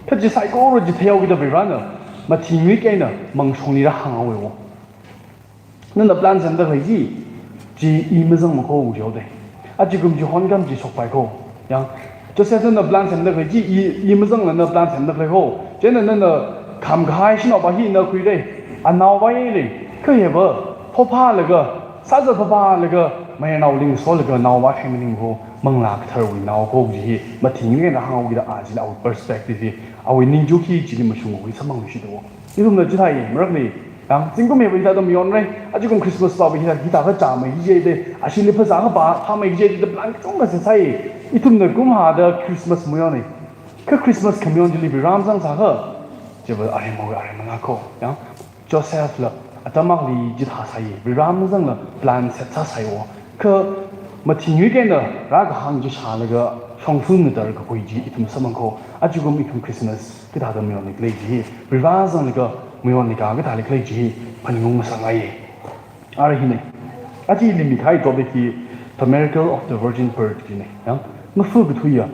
ถ้าจีใส่ก็รู้จีเที่ยวกี่เดบาร์เนี่ยมาทิ้งไว้แค่เนี่ยมังชงนี่ละห่างเอาไว้วะนั่นเดปลานเซนเดอร์จีอีไม่ต้องมาโก้เดียวเดอาจจะกุมจีฮอนกัมจีชกไปก็ยังจะเสร็จแล้วปลานเสร็จแล้วจีอีไม่ต้องแล้วปลานเสร็จแล้วก็เจ้านั่นคำขายชินเอาไปที่นั่นคุยได้อันเอาไว้เลยก็เห็นว่าพ่อพาเลยก็ซาจะพ่อพาเลยก็ไม่เอาลิงโซ่เลยก็เอาไว้ให้มันลิงก็มังหลักเธอวินเอาก็จีมาทิ้งเงี้ยนะฮะเอาวิดาอาจีเอา perspective เอาวินิจจุที่จีนมาชงวิสมังวิชิตวนี่ตรงนั้นจีไทยมันรักนี่ยังจริงก็ไม่ไปที่ตรงมีอะไรอาจจะคงคริสต์มาสต่อไปที่ตาเขาจ่าไม่เยอะเลยอาชีพภาษาเขาบ้าทำไม่เยอะแต่ปลานก็ต้องใช้อีทุ่มเนี่ยกุมหาเดอคริสต์มาสไม่เอาเนี่ยแค่คริสต์มาสคำนวณจะรีบรำสังสารเขาจะว่าอะไรมั่งอะไรมั่งก็ยังโจเซฟละอาตมาลีจิตหาใช้รำสังละปลานเสร็จใช้วะคือมาทิ้งไว้กันเนอะรักหังจะชาเลยก็ song phung na dar ka koi ji itum samang ko ajugum itum Christmas ka da mi on le ji rivazan le ka mi on ka ga da le ji panung sa ngai ara hi ne aji li mi khai to be ki the miracle of the virgin birth ji ne ya ma fu ga thu ya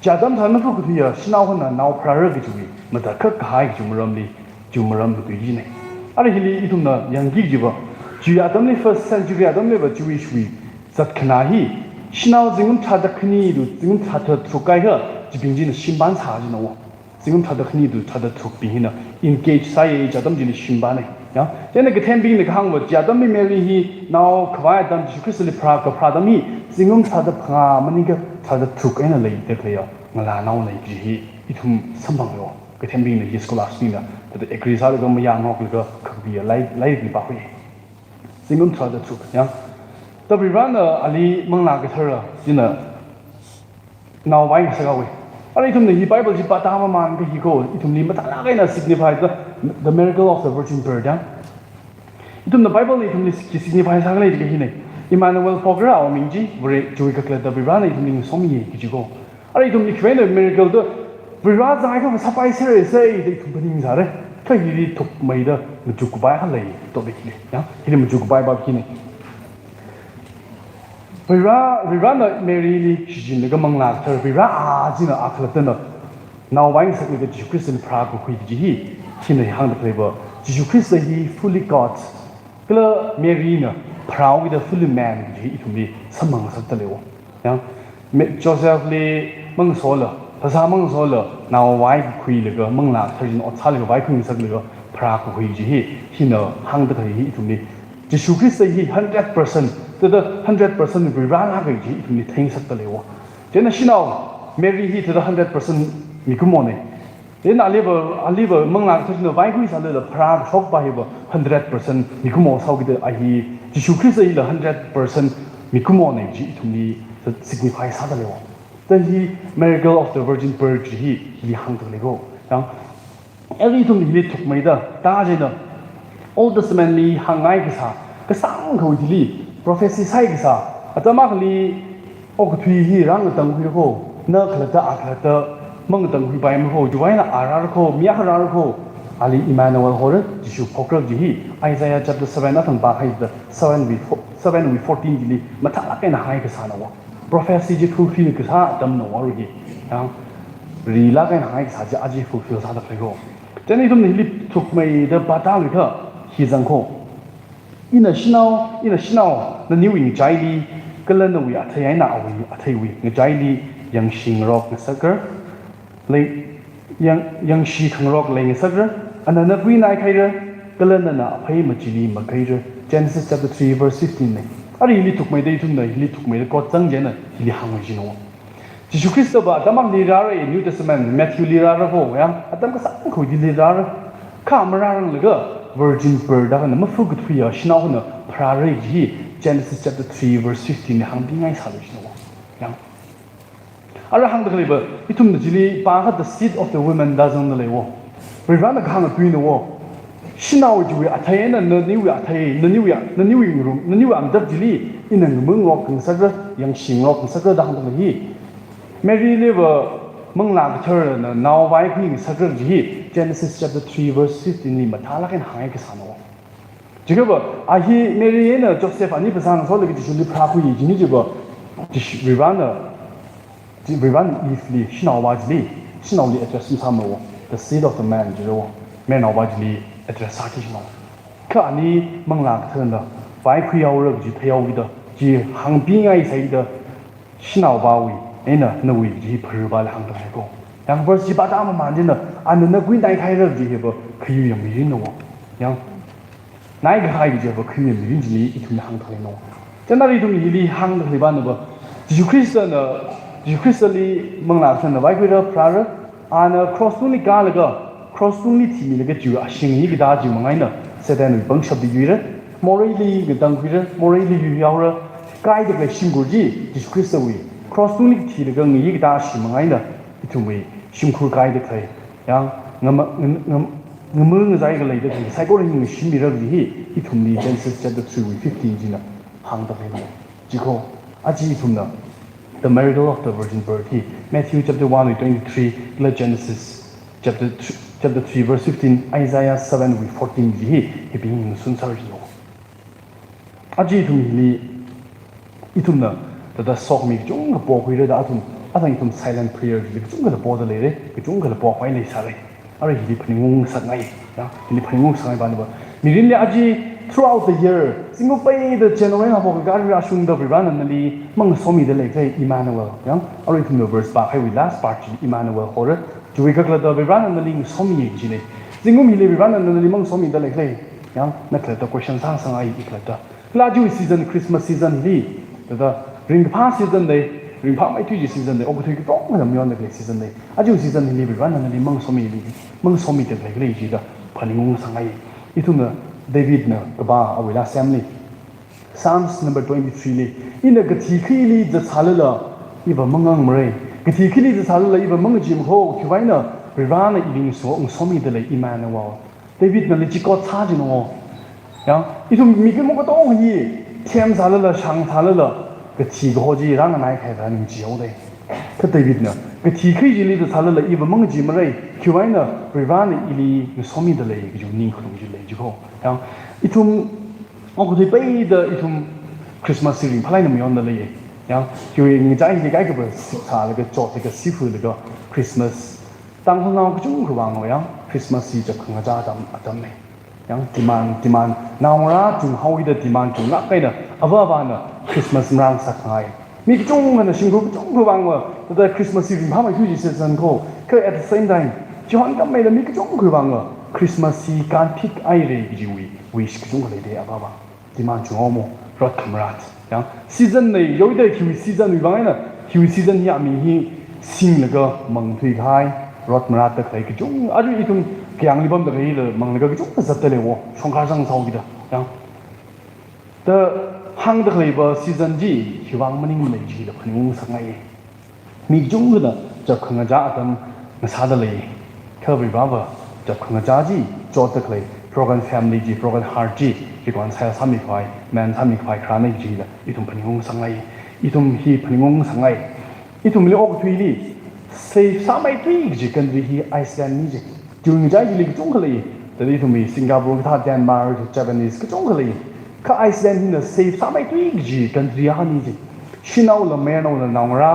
cha dam than ma fu ga thu ya sinau hon na nau pra ra ga ju wi ma da ka hai ju maram du ji ne ara hi li itum na yang gi ji ba ju ya dam ni first century adam le ba Jewish wi zat khna hi 신ау 지금 타다크니도 지금 타다 트로카이가 지빙진 신반 사지노 지금 타다크니도 타다 트로비히나 인게이지 사이에 자담진이 신반에 야 제가 그 템빙의 그 항목 자담이 메리히 나오 그와이담 지크슬리 프라가 프라담이 지금 타다 프라마니가 타다 트로카이나 레이데클이요 말라 나오네 지히 이tum 선방요 그 템빙의 스콜라스니나 그 에그리사르가 뭐 양옥을가 그비야 라이브 바휘 지금 타다 트로카 야 tapi rana ali mangla ke thara jina now why sagawi ari itum ni bible ji patama man ke hiko itum ni mata la na signify the miracle of the virgin birth ya itum the bible ni itum ni signify sagale ji ke hine Emmanuel pogra o mingji vre joi ka kla tapi rana itum ni somi ki jigo ari itum ni kwen miracle do vra za ka sapai sere sei de itum ni sare ka yiri tok mai da mjuk bai ha lei to be ki ya hine mjuk bai ba ki ne Vira na Mary Shijin the Gamangla, Vira Azina Aklatana. Now, why is it that Jesus Christ in Prague with Jihi, Tina Hang the flavor? Jesus Christ, he fully God. Killer Marina, proud with a fully man, he to me, some monks of the level. Joseph Lee Mongsola, Tasamang Sola, now why Queen Mangla, Turn or Taliban Viking Sagler, Prague with Jihi, Hina Hang the he to me. Jesus Christ, he 100%. The 100% we run average it will things at the level. Then she now Mary hit the 100% Mikumone. Then I live among like the Vikings a little Prague shock by 100% Mikumo, how did I hear Jesus Christ the 100% Mikumone to me that signifies other level. Then he miracle of the virgin birth he hung to go. Now everything he took me the Tajina Old Testament Lee hung like the sound who did prophecy sai sa atama li ok thui hi rang tang hui ho na khlata mang tang hui bai ma ho juwaina arar ko mia harar ko ali Emmanuel hor jisu phokra ji Isaiah chapter 7 atang ba hai the 7 with 14 li matha ka na hai ka sa na wa prophecy ji fulfill ka sa dam no wa ri ya ri la ka na hai sa ji aji fulfill sa da phego tani dum ni li thuk mai da bata li ka hi jang ko in a snow, the new in Jaili, Galan we Atayana, Atawi, Jaili, young Shing rock and sucker, young she can rock laying a sucker, and another green eye cater, Galanana, pay Majili, Macader, Genesis chapter 3, verse 15. I really took my day to the he took me the God Zangjana, he hung with you know. Jesus Christopher, Damang Lirara, New Testament, Matthew Lirara, Adam could Lirara, come around the girl. Virgin bird and the Mafug tree, Shnawna, Praregi, Genesis chapter 3, verse 15, Hambing I Salvation. Young Arahang the labor, Itum the Jili, Baha, the seed of the women doesn't the war. We ran the kind of doing the war. Shinaw, we attain and the new attain, the new room, the new and Jili, in a moon rock and sugar, young Shing rock and sugar down the he. Mary liver. Mangla turn now wiping Sakra Ji, Genesis chapter 3, verse 15, Matala and Haikasano. Jigaba, I hear Mariana, Joseph, and Nipasan, so that you Praku, Jinijiba, we run easily, Shina wisely, Shina addressing Samo, the seed of the man, Jiro, men are wisely address Sakishno. Kani Mangla turn the Vipi hour of Jitao with the Ji Hangping, I say the Shina Bawi. No way, he provide hunger. Young first, Jibata Mandina, and the Green Night Hider, Jiba, Kuyam Mirino. Young Night Hide, Java, Kuyam usually it will hang to know. Generally, to me, hung the Libanaba. You Christally Manglas and the Viper Prara, and cross only Galaga, cross only Timmy, get you a shing Yigdaji Mangina, said then with bunch of the Gira, morally, the Dunkwira, morally, Yara, guide the Shimgoji, this Christaway. Cross only tea the gung yigdash mangina to me, Shimkur guide the clay. Young Namun is isolated, Cycling Shimmy Rugby, it to me, Genesis chapter 2, 15 Gina, hung the Himo. Jiko, Aji Tuna. the miracle of the virgin birth hi Matthew chapter 1 verse 23 Genesis chapter 3 verse 15 Isaiah 7 verse 14 hi being sun sar ji aji thum li itum na da sok mi chung po hui da atum atang itum silent prayer li chung ga po da le re chung ga po hoi le sa le ari hi phning sat ngai ya hi phning sa ngai ba ba mi rin le aji throughout the year single pay the January ha bo ga ra shung da ran na li mang so mi de le kai Emmanuel ya ari thum no verse ba hai we last part Emmanuel hore ju wi ka kla da ran na li so mi ji ne single mi le ran na li mang so mi de le kai ya na kla da question sang sang ai ikla da la ju season Christmas season li da ring pa season de ring pa mai tu ji season de ok tu ki tong na myon de season de a ju season li ran na li mang so mi de le ji da phani sang ai ituna David na ba awila family Psalms number 23 li in the gathi khili the chalala iba mangang mare gathi khili the chalala iba mangjim ho khiwaina rirana iding so somi de le Emmanuel David na li ko cha ji no ya itum mi ke mo ko tong yi tiam chalala shang chalala gathi go ji rang nai khai da ning ji ho de ka David na gathi khili li the chalala iba mangjim mare khiwaina rirana ili somi de le ju ning khung ji le ji ho ya itum ông có thấy the itum Christmas series phải làm món đóเลยya rồi người ta thì cái bữa xả là cái chọn cái seafood cái Christmas tăng hơn nào cái chung cái vàng rồi ya Christmas thì chắc không có đam này ya demand nào ra chung hậu cái demand chung ngắt cái đó ava nè Christmas mang sắc ngay mi cái chung là sinh cái chung cái vàng mà the Christmas series phải mà huge season cái at the same time chỉ hoàn cái này là mi cái chung cái vàng mà Christmas thì can pick ai rồi cái gì wish cái chung cái đấy ava demand chung homo rot kamrat ya season này yoi de hiwi season wi bang na hiwi season ya mi hi sing la ga mang thui khai rot marat ta khai ki chung aju itum kyang li bam da hi le mang la ga chung ta zat le wo song kha sang sau gi da ya ta hang da khai ba season ji hiwang maning mai ji da phani sang ngai mi chung da cha khang ja atam na sa da le kha bi ba ba cha khang ja ji cho ta khai program family ji program heart ji chỉ còn sai sami khoai man sami khoai khana ji la itum phaningong sangai itum hi phaningong sangai itum le ok thui li sei samai tui ji country hi Iceland ni ji chung ja ji li chung khali ta li itum Singapore tha Denmark Japanese ka chung khali ka Iceland ni na sei samai tui ji country ha ni ji shinau la me no la naura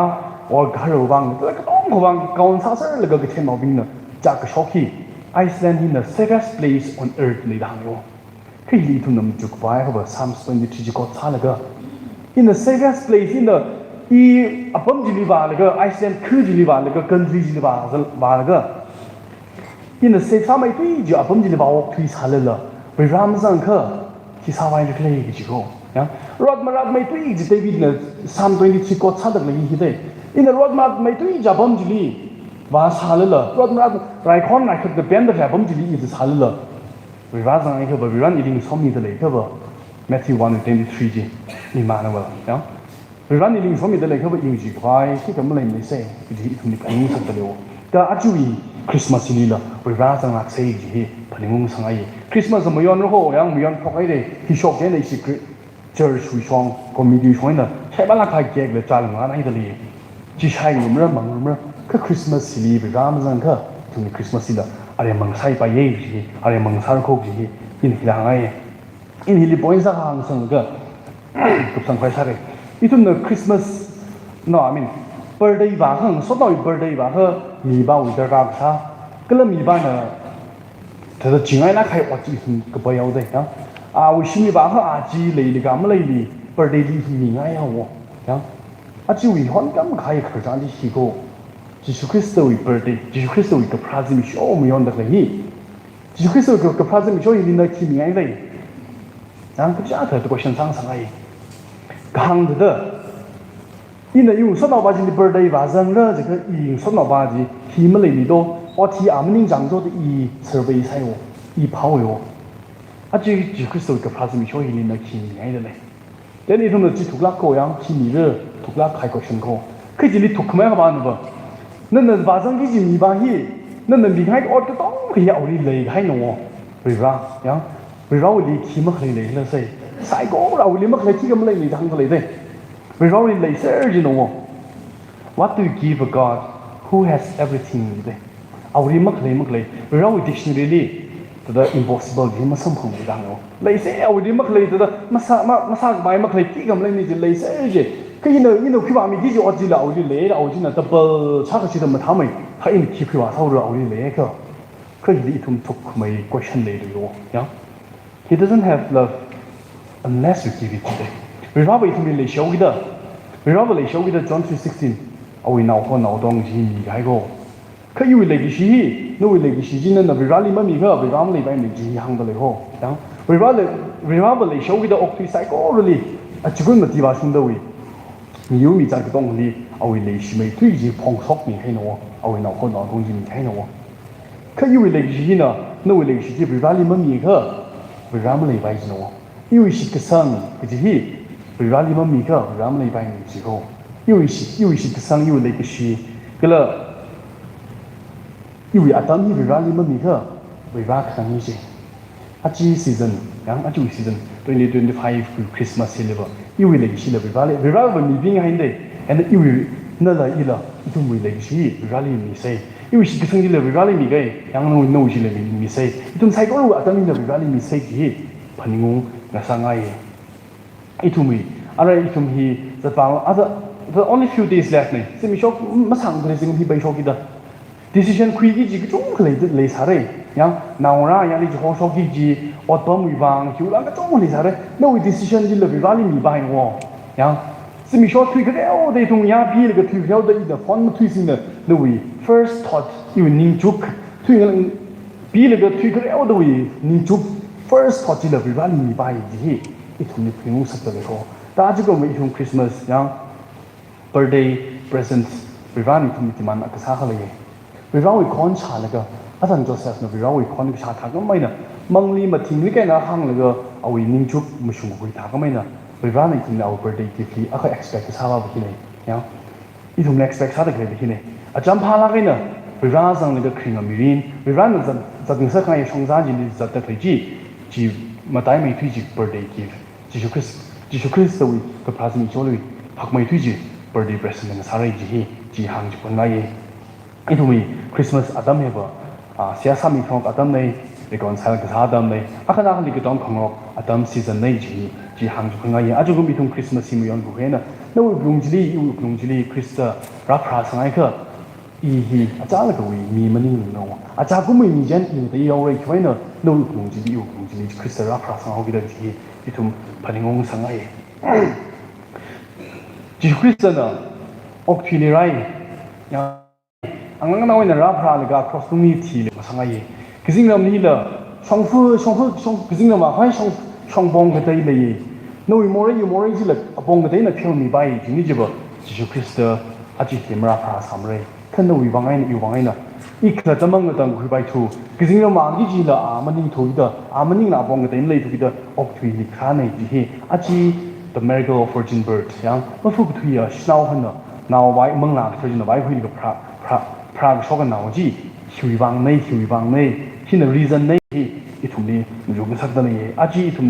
or garo bang ta ka tong ko bang kaun sa sa la ga ke mau bin na ja ka shoki Iceland in the safest place on earth ni dang yo khi li thu nam chuk bai ha ba Psalms 23 ko cha la ga in the safest place in the I apam ji li ba la ga Iceland khu ji li ba la ga country ji li ba la ga in the safe samai tui ji apam ji li ba ok thui sa la bai ram sang kha ki sa bai le le ji ko ya rod marat mai tui ji David na Psalm 23 ko cha da le hi de in the rod marat mai tui ji apam ji li và xả lên là rồi mà lại con này cái bên đó là bấm chỉ đi xả lên là vì vậy rằng cái bởi vì rằng ý xong mình lấy cái vợ Matthew 1:23 gì Emmanuel đó vì vậy ý xong mình lấy cái vợ yêu gì phải khi cái mình lấy mình sẽ thì không được anh muốn được cái áp dụng Christmas này là vì vậy rằng là sẽ gì phải muốn sang ai Christmas mà yon nó hồ yang yon phọc ấy đấy thì shop cái này chỉ church we song community song là sẽ bắt là khai kẹt là trả lời anh ấy là chỉ sai người mới bằng người cái Christmas li bị ram rằng cái chúng Christmas là anh em mang sai bài gì anh em mang sang khóc gì in khi là ngay in hi point sang hàng sang cái cục sang phải sai ít là Christmas no I mean birthday và hơn số nói birthday và hơn mì bao người ta sao cái là mì bao là thật là chính ai là khai hoạt chỉ cái bao nhiêu đấy đó à vì mì bao hơn chỉ lấy cái mà lấy đi birthday đi mì ngay hao đó chỉ vì họ cảm khai khởi trang đi xí cô Jesus Christ의 birthday, Jesus Christ의 그 프라즘이 쇼미 온다 그러니 Jesus Christ의 그 프라즘이 쇼이 리나 키미 아니래. 난 그지 않다 그 현상 상하이. 강드的因为用说到把这 birthday 发生了这个用说到把这题目里面都我提阿们讲做的以 survey 才有以跑有啊这 Jesus Christ의 그 프라즘이 쇼이 리나 키미 아니래. 근데 이놈의 지 독락 고양 키미를 독락 할 것인고 그 지리 독크만 하는 거 nên và rằng cái gì mi ba hi nên mình hai cái auto tông thì ở đi lấy hay nó rồi ra nhá rồi ra đi khi mà lấy là sai cố rồi đi mà lấy khi mà lấy thằng lấy đây rồi ra đi lấy xe gì nó what do you give a God who has everything de auri maklei rawi dictionary the impossible game some phung dang no lei se auri maklei the masa bai maklei ki gam lei ni je lei se je ke ino ki ba mi ji oji la auri le auri na double cha ka chi da ma tha mai ha in ki ki wa sau ro auri le ka ke yi tum tuk mai question le yo yeah he doesn't have love unless you give it today we rabbi to me le show gi da we rabbi le show gi da John 3:16 awi nau ho nau dong ji mi gai go ke yu le gi shi no le gi shi jin na we rally ma mi ga we ram le bai mi ji hang da le ho yeah we rabbi le show gi da ok three cycle really a chigun ma ti ba sung da wi mi yu mi za ge dong li awi le shi mai tui ji phong sok mi hai no awi nau ho nau dong ji mi hai no ke yu le gi shi na no le gi shi ji we rally ma mi ga we ram le bai ji no yu shi ke sang ge ji we rally ma mi ga ram le bai mi ji ho yu shi ke sang yu le ge shi ge le yu adam ni we rally ma mi ga we ra khang ni ji a ji season yang a ju season 2025 Christmas celebration yu le ge shi le we rally mi bing hai de and yu na la ila tu mu le ge shi we rally mi sai yu shi ke sang ji le we rally mi ga yang no ji le mi sai tu sai ko adam ni le we rally mi sai ji paningu na sangai itu mi ara itu mi the power other the only few days left ne se mi shok ma sang de jing hi bai shok da decision kui gi ji chung khle de le sare yang naung ra yang li ho shok gi ji ot bam wi bang chu la ka chung le sare no decision ji le bi va li mi bai wo yang se mi shok kui ge o de tung ya bi le ge tu hyao de de fon mu tu sin de no wi first thought you ning juk tu bi le ge tu ge o de wi ning juk first thought ji le bi va li mi bai ji itu ni pingu sak de ko ta ji ko mi hung Christmas yang birthday presents we run to meet man ka sa khale we run we kon cha la ga adan Joseph no we run we kon ka cha ga mai na mangli ma thing li ka na hang la ga awi ning chuk mu shung ko ta ga mai na we run to our birthday gift li aka expect sa ba ki ne ya I don't expect sa da ga ki ne a jam pha la ga na we run sang la ga kring mi rin we run za ding sa kai shong za ji ni za ta ji ji ma dai mai thi ji birthday gift Jesus Christ we ka phasmi choli phak mai thi ji birthday present na sarai ji hang ji pon lai I do me Christmas adam he ba sia sa mi thong adam nei reconcile ka adam nei akana li ka dong khong adam season nei ji hang ji pon lai a ju mi thong Christmas sim yon bu he na no blung ji li Christa ra phra sangai ka I hi a cha la ka wi mi mani no a cha ku mi jen I de yo rei khoi na no blung ji li Christa ra phra sang ho gi da ji I thum paningong sangai ji Christa na ok thili rai ya ang na wena ra phra la ga cross mi thi le sangai kizing nam ni la song fu kizing nam ma khai song bong ka dai le no I more ji la bong ka dai na phil mi bai ji ni ji ba ji Christa a ji ti mra phra sam re kan no wi wangai na I kha tamang tang khu bai thu kizing nam ma ji la a mani thu da a mani na bong ka dai le thu da ok thui li kha nei ji he a ji the miracle of virgin birth yang ma fu thu ya snau han na now why mong la thu na bai hui ga phra so ga now ji hui wang nei hin the reason nei I thum ni ju ga sak da nei a ji thum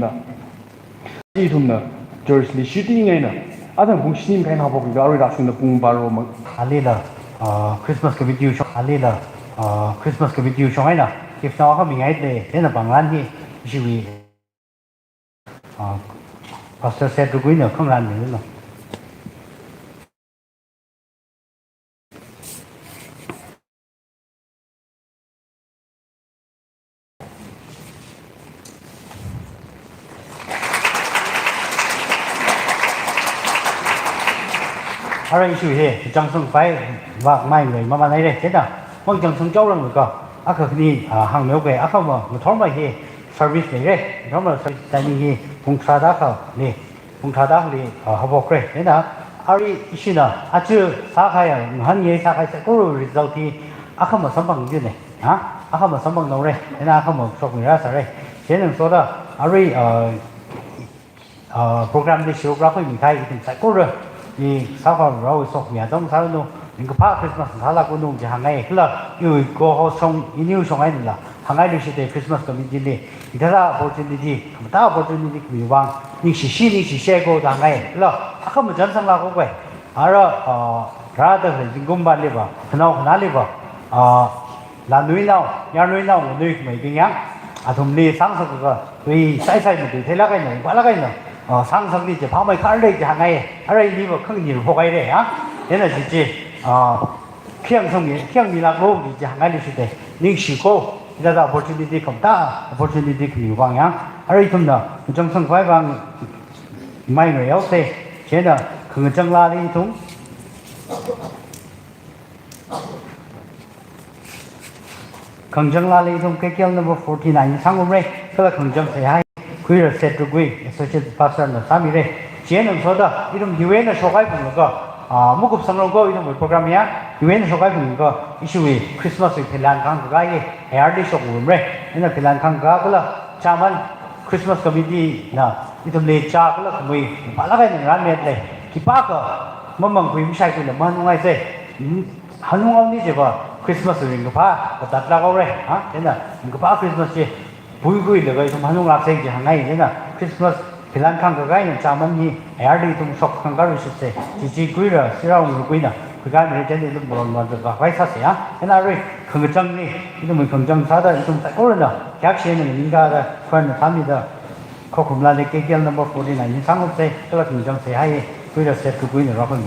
na church li shooting ngai na adam bung shim kai na bo ga ri ra sing na bung ba ro ma Alila Christmas ka video show Alila Christmas ka video show ai na if now ha mi ngai de thế là bằng lan hi ji wi pastor said to go in không lan nữa rồi ở đây chú he trong sông phải và mai người mà này đây thế nào mong trong sông châu là người co ác thực đi hàng miếu về ác không mà một thốn bài he service này đấy đó là tại vì vùng xa đá không nè vùng xa đá thì học bậc đấy thế nào ở đây chú nào chú xã khai hắn nghe xã khai sẽ có rồi đầu thì ác không mà sống bằng như này hả ác không mà sống bằng đâu đây thế nào không mà sống người ra sao đây thế nên số đó ở đây program đi choreography mình thay thì sẽ có rồi thì sau đó rồi sọc nhà trong sau đó những cái part Christmas thà là cũng đúng chứ hàng ngày là yêu có họ xong yêu xong ấy là hàng ngày đều sẽ Christmas cái mình đi thì thế là opportunity mà ta opportunity mình vang những sự share có hàng ngày là không mà chân sang là có vậy à rồi ra được là gom ban đi vào nào nào đi vào là núi nào nhà núi nào núi mấy cái nhá thùng đi sáng sớm cái vì sai sai một tí thế là cái này quá là cái này sáng sớm đi chỉ phá mấy khát đây chỉ hàng ngày ở đây đi vào không nhiều hộ cái đấy á thế là chỉ khiêng xong thì khiêng đi lạc lô thì chỉ hàng ngày đi sẽ nhưng chỉ có ra là opportunity không ta opportunity nhiều vàng nhá ở đây thùng nào trong sân khoái vàng may người áo xe thế là khử chân la đi thùng khẩn trương là lấy thông cái kiểu number 49 sang hôm nay tức là khẩn trương sẽ hay quy là set degree associate pastor là 3 đấy chế năng số đó 이름 유엔의 소가이 보는 거 무급 상록고 이름 뭐 프로그램이야 유엔의 소가이 보는 거 이슈위 크리스마스 필란 강가에 에어디 쇼그룹에 얘는 필란 강가 그라 자만 크리스마스 커뮤니티 나 이름 내자 그라 거의 말라가 있는 라면에 기빠가 뭐만 구임 사이클 만웅아이세 한웅아니 제가 크리스마스 링거 봐 đặt ra rồi thế là cái ba Christmas gì vui vui là cái trong hanung lạc sinh gì hàng ngày thế là Christmas thì lan khang cái này chào mừng gì ở đây tung sọc khang cái rồi chỉ quý rồi sẽ ra một quý nào cái này trên đây lúc một lần được vài sát sẽ thế là rồi khẩn trương đi itu mình khẩn trương sao đó 좀 tại cố lên đó các xe này mình ra phần tham gia có cùng là cái kia number 49 này sáng hôm nay tức là khẩn trương sẽ hay quý rồi sẽ quý nữa rồi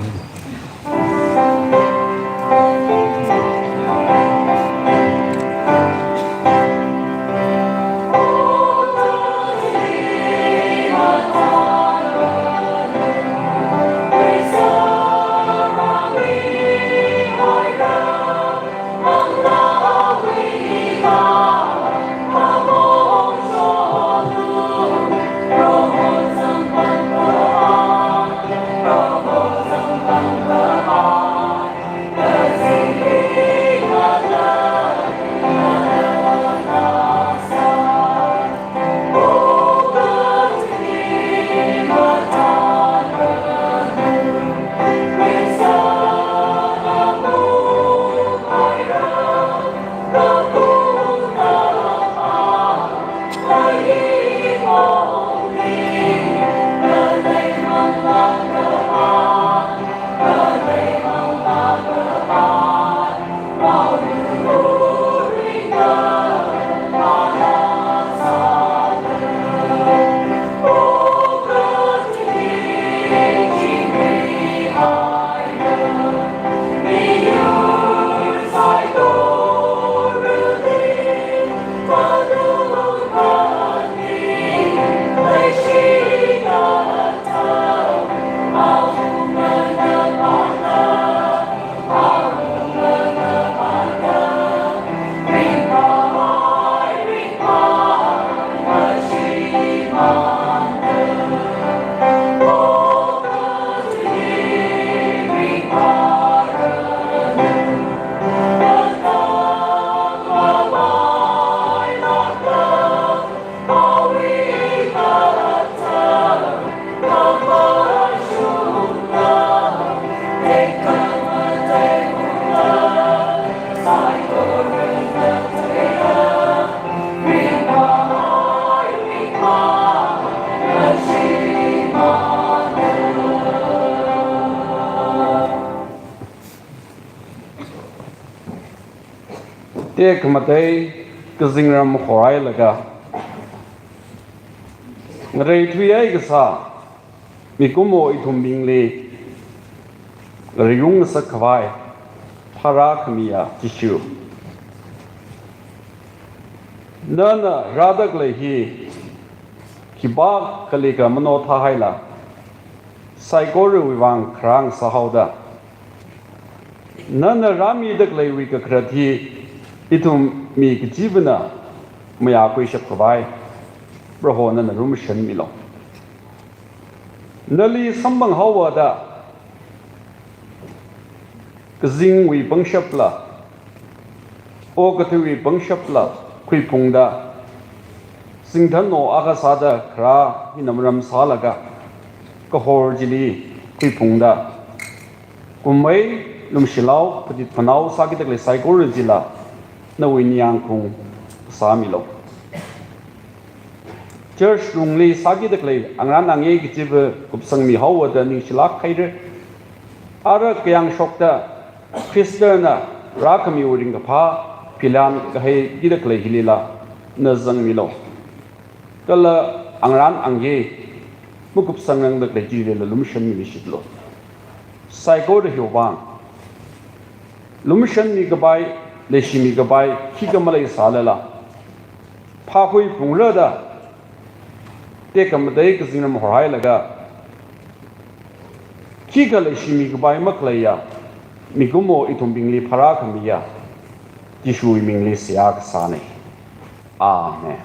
Tiếc mà đây cái sinh ra một khoai là cả người thuê ấy cái sao mình cũng mua ít thùng bình lệ người dùng sắc khoai para khmia tissue nên ra được lại khi bác cái này cái món ăn thay hay là sai cố rồi vàng khang sao đó nên ra mi được lại vì cái cái thì itum mi cái chi bên nào mày à quay sắp khoai bro hồ nên là room sân mi lo nali sambang hawa da cái zing vi bang sắp la o cái thứ vi bang sắp la khui phung da sinh thân no aga sa da kra hinam ram sa la ga ko hor jili khui phung da kumai lum shilau pati phanau sa ki tak le sai ko jila na winyang khung sa mi lo church rungli sagi de klei angran ange ki chib kup sang mi hawa da ning silak khai re ara kyang shokta Christiana rakami uring ka pha pilan ka he gidak le hilila na zang milo kala angran angye mukup sangang dak le jire la lumshan mi shitlo psycho de hyobang lumshan mi gabai le shimi gabai ki gamalai salala pha hui pungla da te kamadai ka zinam horai laga ki ga le shimi gabai maklaya migumo itum bingli phara khamiya jishui mingli siak sane amen.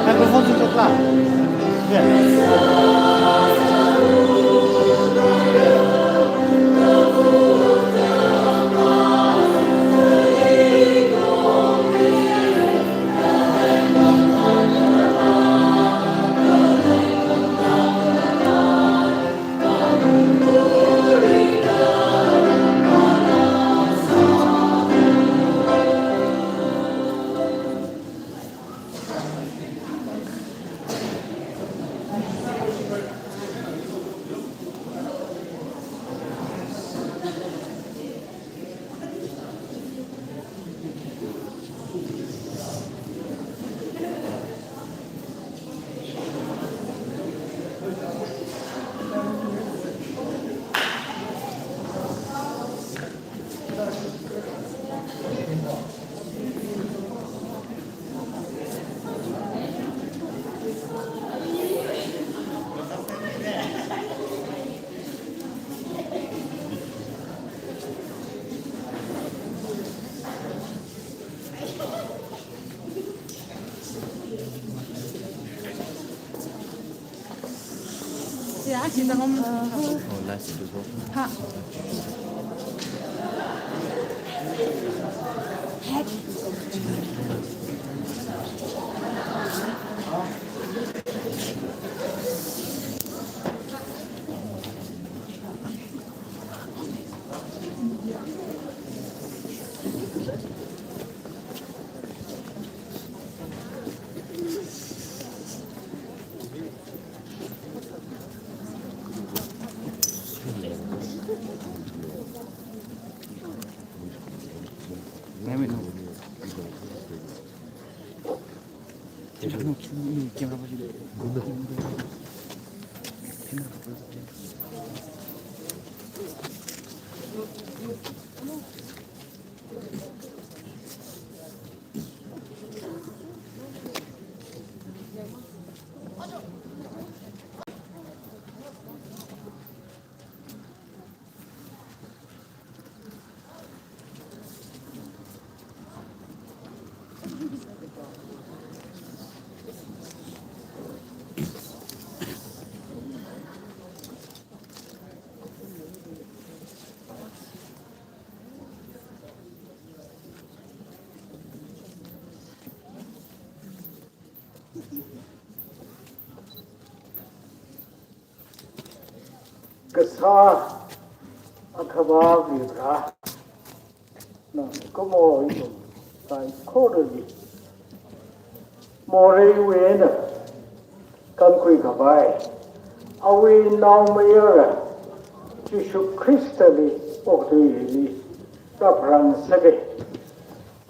Microphone tutup lah. Yeah. Kasa akaba vibra na como isso sai corri more wena kan kui gabai awi now mayera Jesu Christali okdili tapran sebe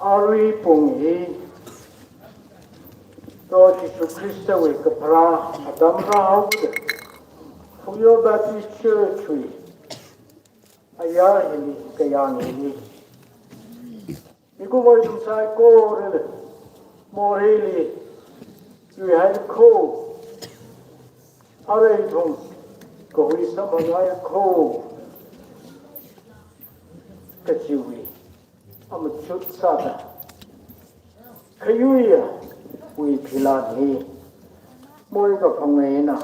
awi pungi to Jesu Christa we kapra adam rao Phungyo Baptist Church we ayahini kayani Iku mo yung sa ko rin mo really you had ko aray itong ko isa mga ko kachiwi amachut sada kayuya we pilani moi ka phangena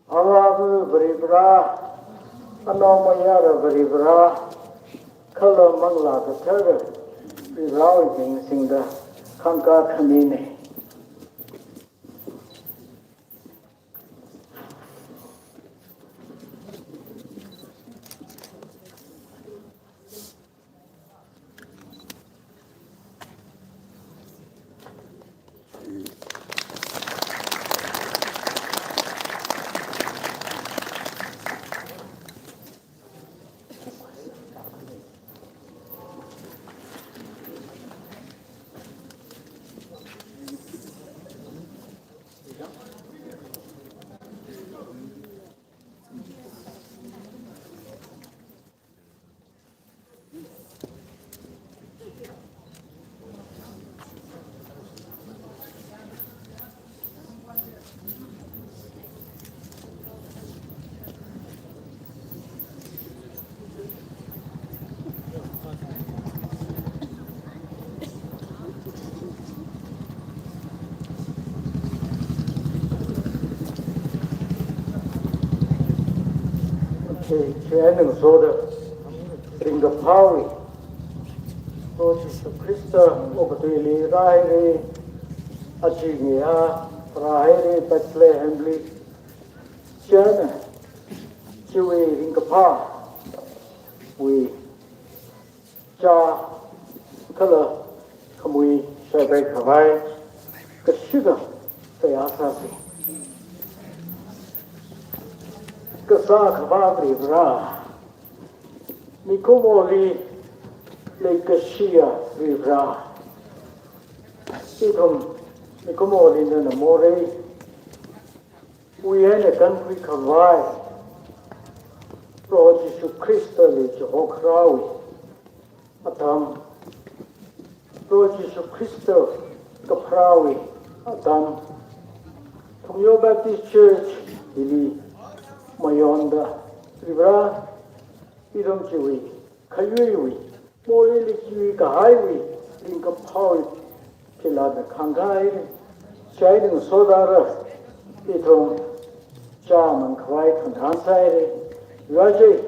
arabu bribra anomaya bribra kala mangla ka thar bribra ding singda khangka khamine Chening soda ringa pawi Lord Jesus Christ obadili rairi ajinia rairi Bethlehem li chena chiwi ringa pa we cha kala kamui shabai kawai kashiga sayasasi kasa khababri bra mikomoli lekashia bra ikom mikomoli na more we ene country kawai Lord Jesus Christ le Ukhrul atam Lord Jesus Christ kaprawi atam Phungyo Baptist Church ili Mayonda Rivera Idom Chiwi Kayui Moili Chiwi Kahaiwi Linka Pawi Pilada Kangai Shading Sodara Idom Chaman Kwai Kantansai Raji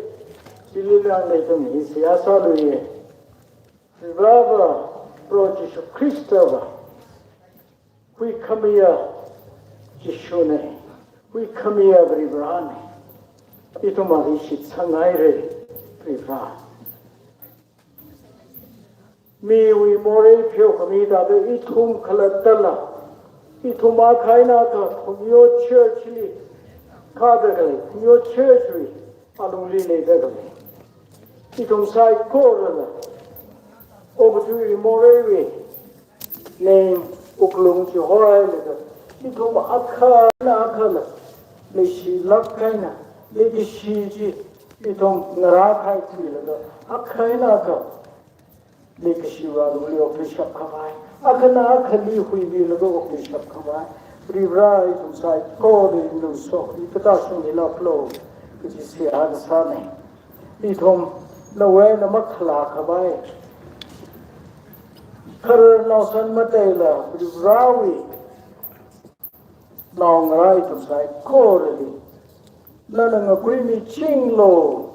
Sililan Letum Hisiasaluye Rivera Project Christova We come here Jishune We come here Rivrani Ito marishit sangaire privra. Mi we more pyo kamida de itum kalatala. Itum akaina ka Phungyo church li kadagale Phungyo church li aluli le dagale. Itum sai korala. Obatu more we name Ukhrul ki hoy le. Itum akala le shi lakkaina. Legi shiji itong narakai twilaga akaina ka legi shiwa luli ofishap kawai akana akali hui bilaga ofishap kawai rivra itong sai kore itong so ipatasun nila flow kiji siya sane itong nawe na makhala kawai kar nausan matela rivrawi naungra itong sai kore li Nanang agree chinglo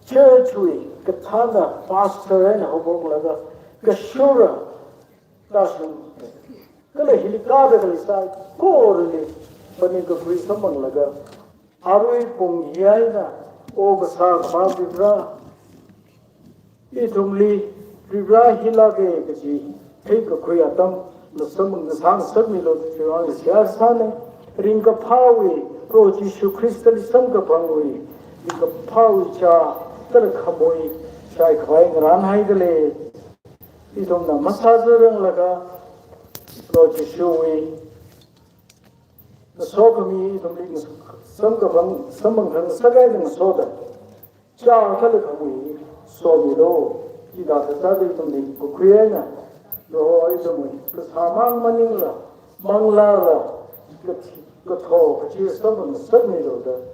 churchwi katana pastor and hobong laga kashura dasun kala hilikada kali sai korli pani agree samang laga arui pung yaina o basa bra itumli ribra hilage kaji take a kuyatam the samang the sang sabmilo the siasane ringa pawi Lord Jesus Christ li samga pangui ringa pawi cha tar khamoi chai khwai ngran haidale itom na masazurang laga Lord Jesus we the sokami itom li samga pang samang thang sagai ng soda cha khala khamoi somilo ida ta de itom li kukhena lo itom li samang maningla mangla Katho, Kachi, Samang, Sabmilo,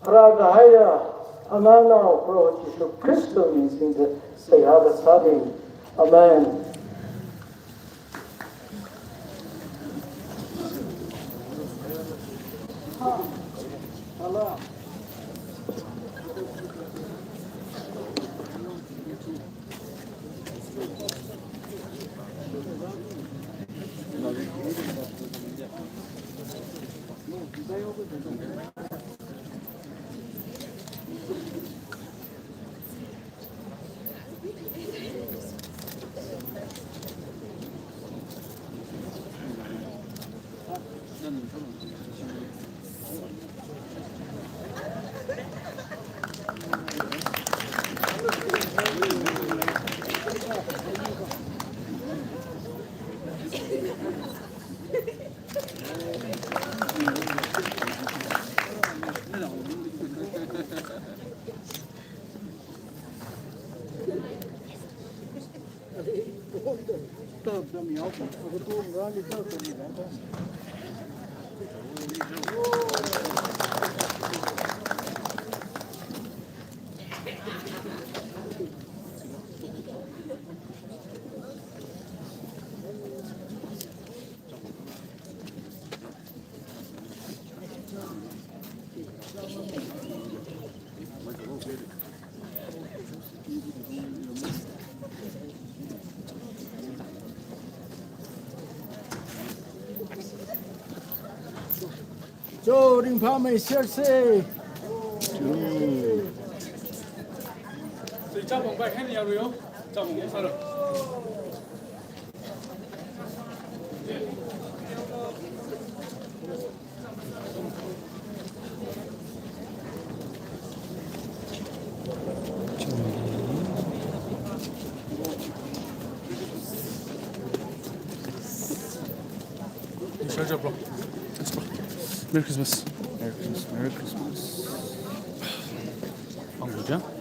Praga Haya, 하나나로 부러 지수 그리스도 인생의 세하다 사대. 아멘. 저 링팜의 실세. 짜봉 빨리 해는 야로요. 짜봉 못 살아. 잘 잡아. 메리 크리스마스. 메리 크리스마스. 메리 크리스마스. 아 뭐죠?